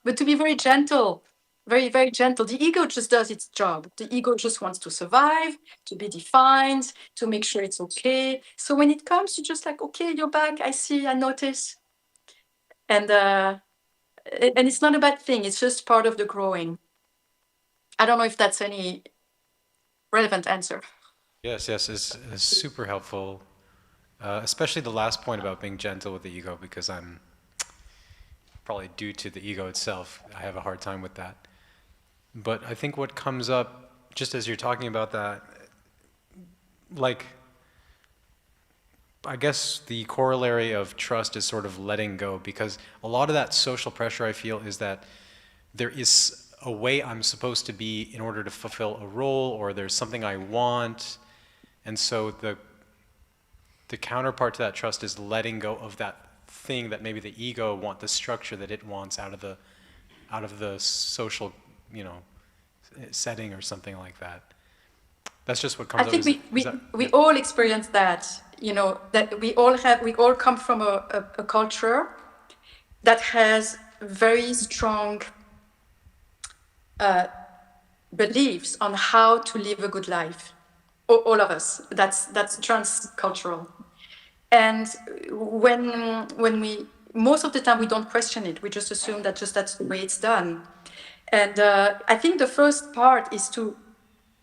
But to be very gentle, very, very gentle. The ego just does its job. The ego just wants to survive, to be defined, to make sure it's okay. So when it comes, you're just like, okay, you're back. I see, I notice. And it's not a bad thing. It's just part of the growing. I don't know if that's any relevant answer. Yes, is super helpful, especially the last point about being gentle with the ego, because I'm probably due to the ego itself. I have a hard time with that. But I think what comes up, just as you're talking about that, like, I guess the corollary of trust is sort of letting go, because a lot of that social pressure I feel is that there is a way I'm supposed to be in order to fulfill a role, or there's something I want. And so the counterpart to that trust is letting go of that thing that maybe the ego wants, the structure that it wants out of the social, setting or something like that. That's just what comes I think up. we all experience that, that we all come from a culture that has very strong beliefs on how to live a good life. All of us. That's transcultural. And when we, most of the time we don't question it. We just assume that that's the way it's done. And I think the first part is to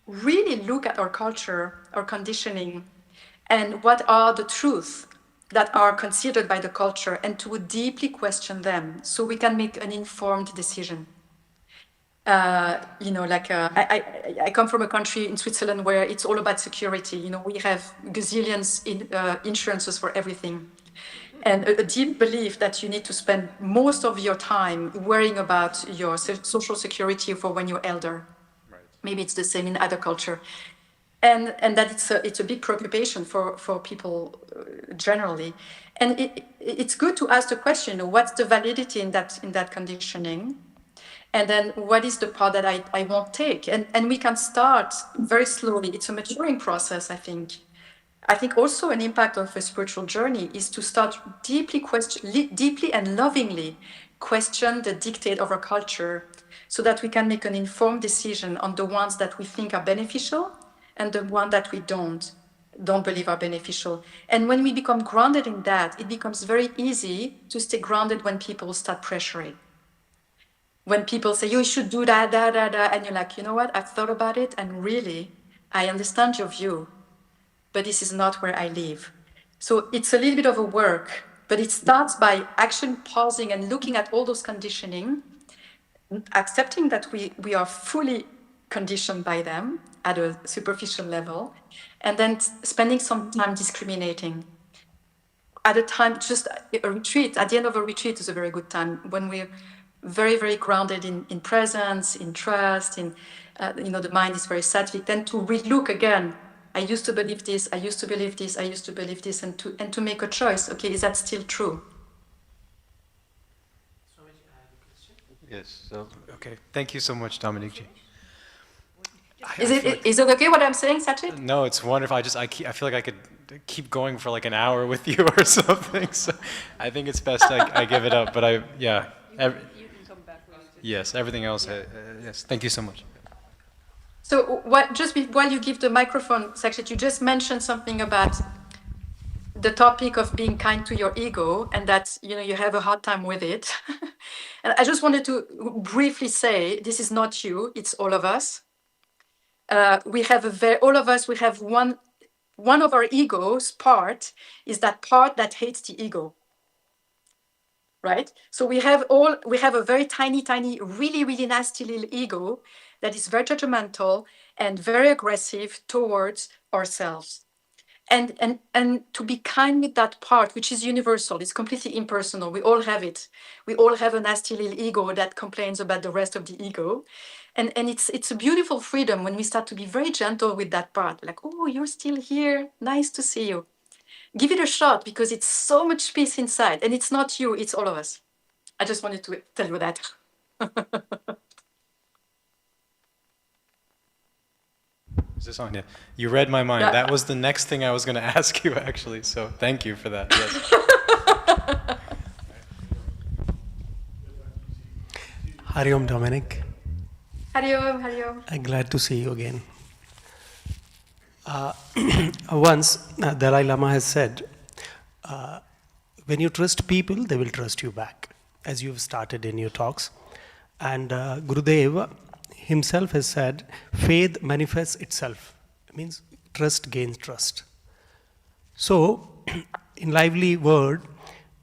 really look at our culture, our conditioning, and what are the truths that are considered by the culture, and to deeply question them so we can make an informed decision. I come from a country in Switzerland where it's all about security. We have gazillions in insurances for everything. And a deep belief that you need to spend most of your time worrying about your social security for when you're elder. Right. Maybe it's the same in other culture. And that it's a big preoccupation for people generally. And it's good to ask the question, what's the validity in that conditioning? And then what is the part that I won't take? And we can start very slowly. It's a maturing process, I think. I think also an impact of a spiritual journey is to start deeply and lovingly question the dictate of our culture so that we can make an informed decision on the ones that we think are beneficial and the one that we don't believe are beneficial. And when we become grounded in that, it becomes very easy to stay grounded when people start pressuring. When people say, you should do that, and you're like, you know what, I've thought about it, and really, I understand your view, but this is not where I live. So it's a little bit of a work, but it starts by actually pausing and looking at all those conditioning, accepting that we are fully conditioned by them at a superficial level, and then spending some time discriminating. At a time, just a retreat, at the end of a retreat is a very good time when we're very, very grounded in presence, in trust, the mind is very sattvic. Then to relook again, I used to believe this, I used to believe this, I used to believe this, and to make a choice. Okay, is that still true? Yes. So, okay. Thank you so much, Dominique G. Is it okay what I'm saying, Sachit? No, it's wonderful. I feel like I could keep going for like an hour with you or something. So I think it's best I give it up. But Yes, everything else, yes. Thank you so much. So while you give the microphone, Sakshit, you just mentioned something about the topic of being kind to your ego and that you have a hard time with it. And I just wanted to briefly say this is not you, it's all of us. All of us, we have one of our egos part is that part that hates the ego, right? So we have a very tiny, really nasty little ego that is very judgmental and very aggressive towards ourselves. And to be kind with that part, which is universal, it's completely impersonal. We all have it. We all have a nasty little ego that complains about the rest of the ego. And it's a beautiful freedom when we start to be very gentle with that part. Like, oh, you're still here. Nice to see you. Give it a shot because it's so much peace inside. And it's not you, it's all of us. I just wanted to tell you that. Is this on? Yeah. You read my mind. Yeah. That was the next thing I was going to ask you, actually. So thank you for that. Yes. Hariom, Dominic. Hariom. I'm glad to see you again. Once, Dalai Lama has said, when you trust people, they will trust you back, as you've started in your talks. And Gurudev himself has said, faith manifests itself. It means trust gains trust. So, in lively world,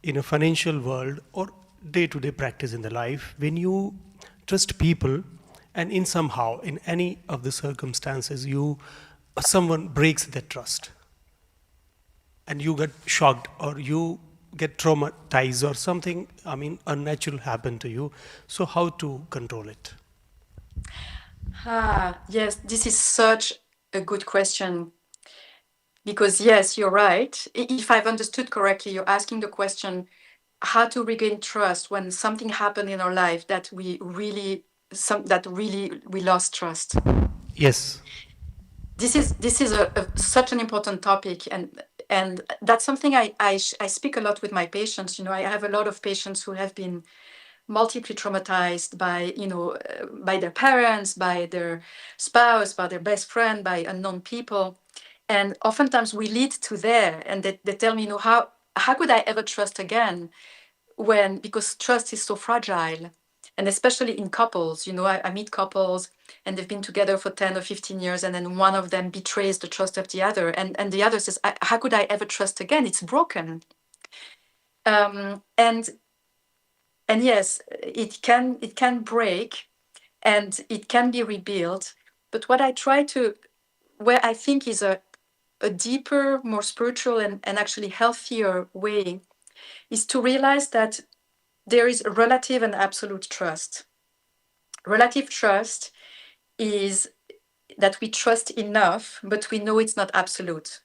in a financial world, or day-to-day practice in the life, when you trust people, and in somehow, in any of the circumstances, someone breaks that trust, and you get shocked, or you get traumatized, or something, unnatural happen to you. So how to control it? Yes, this is such a good question. Because yes, you're right. If I've understood correctly, you're asking the question, how to regain trust when something happened in our life that we lost trust. Yes. This is such an important topic, and that's something I speak a lot with my patients. I have a lot of patients who have been multiply traumatized by their parents, by their spouse, by their best friend, by unknown people. And oftentimes we lead to there, and they tell me, how could I ever trust again because trust is so fragile. And especially in couples, I meet couples and they've been together for 10 or 15 years, and then one of them betrays the trust of the other. And the other says, how could I ever trust again? It's broken. And yes, it can break and it can be rebuilt. But what where I think is a deeper, more spiritual and actually healthier way is to realize that there is relative and absolute trust. Relative trust is that we trust enough, but we know it's not absolute.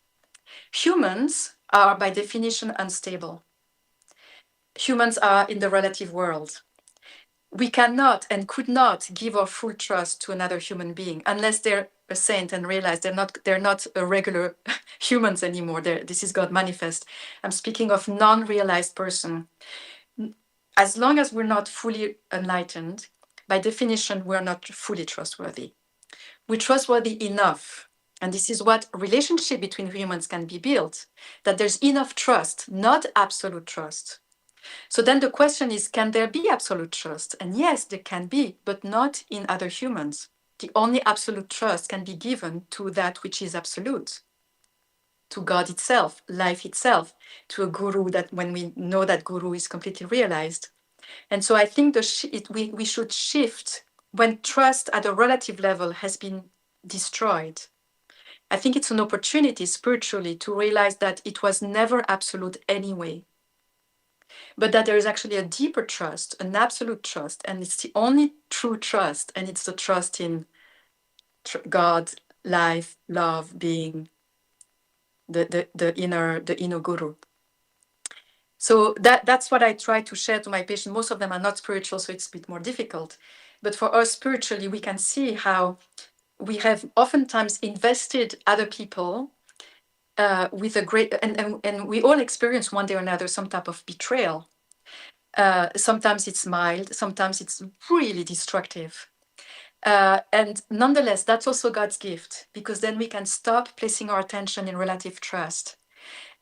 Humans are by definition unstable. Humans are in the relative world. We cannot and could not give our full trust to another human being unless they're a saint and realize they're not a regular humans anymore. This is God manifest. I'm speaking of non-realized person. As long as we're not fully enlightened, by definition, we're not fully trustworthy. We're trustworthy enough. And this is what relationship between humans can be built, that there's enough trust, not absolute trust. So then the question is, can there be absolute trust? And yes, there can be, but not in other humans. The only absolute trust can be given to that which is absolute, to God itself, life itself, to a guru that when we know that guru is completely realized. And so I think we should shift when trust at a relative level has been destroyed. I think it's an opportunity spiritually to realize that it was never absolute anyway, but that there is actually a deeper trust, an absolute trust, and it's the only true trust, and it's the trust in God, life, love, being, the inner guru. So that's what I try to share to my patients. Most of them are not spiritual, so it's a bit more difficult. But for us spiritually, we can see how we have oftentimes invested other people with a great, and we all experience one day or another some type of betrayal. Sometimes it's mild, sometimes it's really destructive. And nonetheless, that's also God's gift, because then we can stop placing our attention in relative trust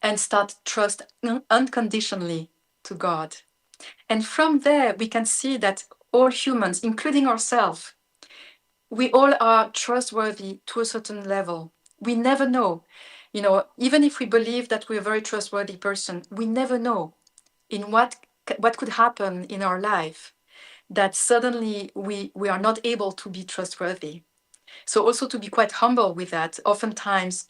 and start trust unconditionally to God. And from there, we can see that all humans, including ourselves, we all are trustworthy to a certain level. We never know. You know, even if we believe that we're a very trustworthy person, we never know in what could happen in our life that suddenly we are not able to be trustworthy. So also to be quite humble with that, oftentimes,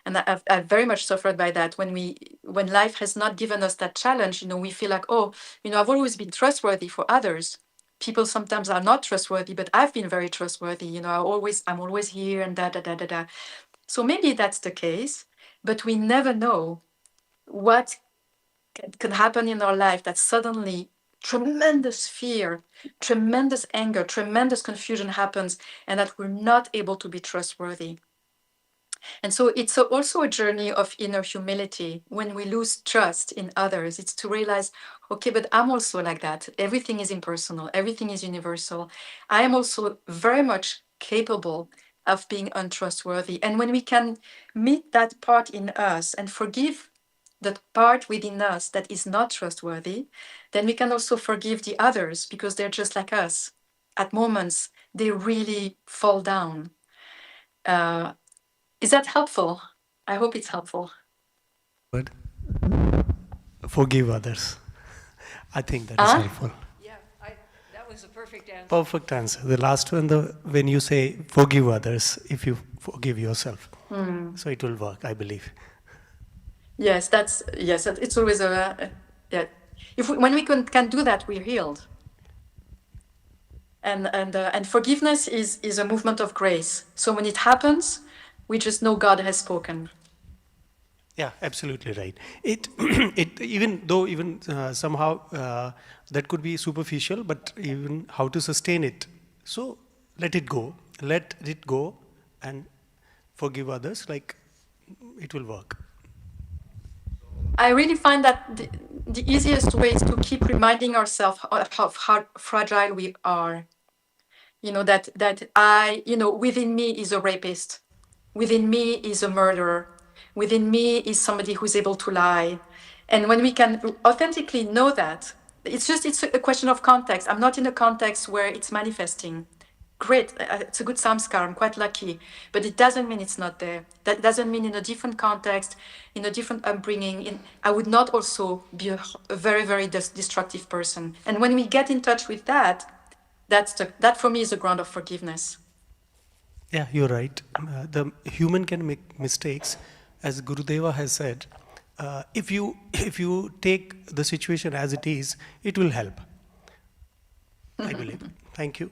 and I've very much suffered by that, when life has not given us that challenge, you know, we feel like, oh, you know, I've always been trustworthy for others. People sometimes are not trustworthy, but I've been very trustworthy. You know, I'm always here and da da da da da. So maybe that's the case, but we never know what can happen in our life that suddenly tremendous fear, tremendous anger, tremendous confusion happens, and that we're not able to be trustworthy. And so it's also a journey of inner humility. When we lose trust in others, it's to realize, okay, but I'm also like that. Everything is impersonal, everything is universal. I am also very much capable of being untrustworthy. And when we can meet that part in us and forgive that part within us that is not trustworthy, then we can also forgive the others because they're just like us. At moments, they really fall down. Uh, is that helpful? I hope it's helpful. But forgive others. I think that is Huh? helpful. Yeah, that was the perfect answer. Perfect answer. The last one, when you say forgive others, if you forgive yourself, so it will work, I believe. Yes, it's always yeah. When we can do that, we're healed. And forgiveness is a movement of grace. So when it happens, we just know God has spoken. Yeah, absolutely right. It, even somehow that could be superficial, but even how to sustain it. So let it go, and forgive others. Like it will work. I really find that the easiest way is to keep reminding ourselves of how fragile we are. You know, that within me is a rapist. Within me is a murderer. Within me is somebody who's able to lie. And when we can authentically know that, it's a question of context. I'm not in a context where it's manifesting. Great, it's a good samskar, I'm quite lucky. But it doesn't mean it's not there. That doesn't mean in a different context, in a different upbringing, I would not also be a very, very destructive person. And when we get in touch with that, that for me is a ground of forgiveness. Yeah, you're right. The human can make mistakes, as Gurudeva has said. If you take the situation as it is, it will help. I believe. Thank you.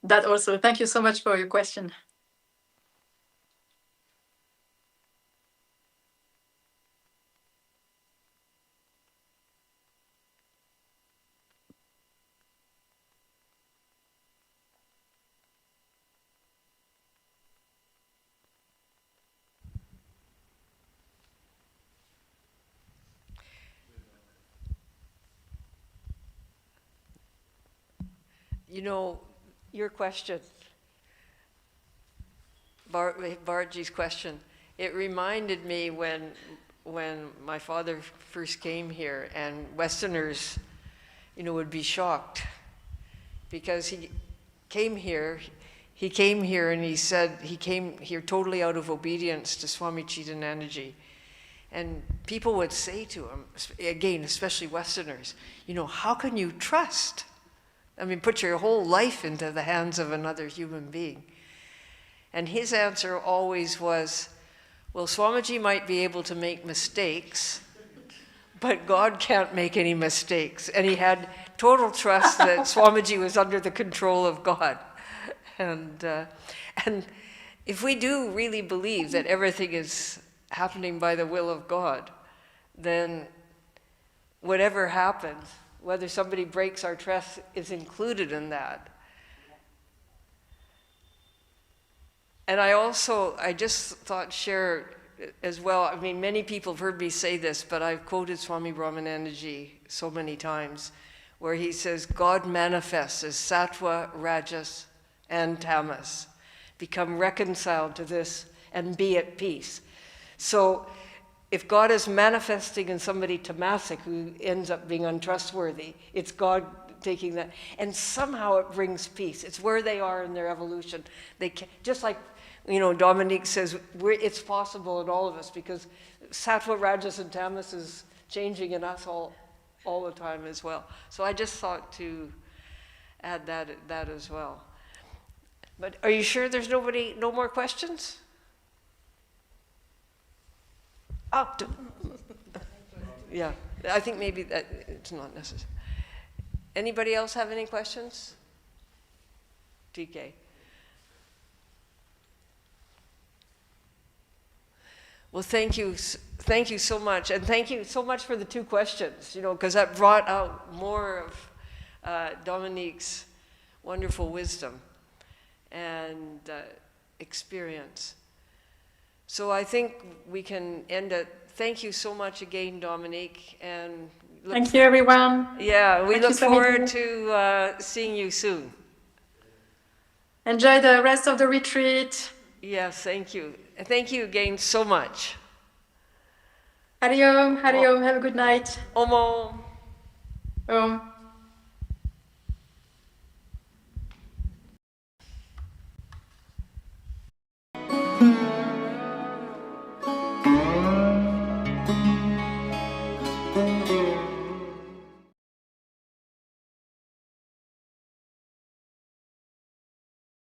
That also, thank you so much for your question. You know, your question, Bharji's question, it reminded me when my father first came here, and Westerners, would be shocked because he came here and he said he came here totally out of obedience to Swami Chidanandaji. And people would say to him, again, especially Westerners, how can you trust? I mean, put your whole life into the hands of another human being. And his answer always was, well, Swamiji might be able to make mistakes, but God can't make any mistakes. And he had total trust that Swamiji was under the control of God. And if we do really believe that everything is happening by the will of God, then whatever happens, whether somebody breaks our trust, is included in that. And I just thought share as well, I mean, many people have heard me say this, but I've quoted Swami Brahmanandaji so many times, where he says, God manifests as Sattva, Rajas, and Tamas. Become reconciled to this and be at peace. So if God is manifesting in somebody tamasic who ends up being untrustworthy, it's God taking that, and somehow it brings peace. It's where they are in their evolution. They can, just like, you know, Dominique says, it's possible in all of us because Sattva, Rajas, and Tamas is changing in us all the time as well. So I just thought to add that as well. But are you sure there's no more questions? Oh, yeah, I think maybe that it's not necessary. Anybody else have any questions? TK. Well, thank you so much, and thank you so much for the 2 questions. You know, because that brought out more of Dominique's wonderful wisdom and experience. So I think we can end it. Thank you so much again, Dominique, and Thank you, everyone. yeah, we Thank you, look Swamiji. forward to seeing you soon. Enjoy the rest of the retreat. Yes, thank you. Thank you again so much. Hariom, Hariom, have a good night. Omo. Om.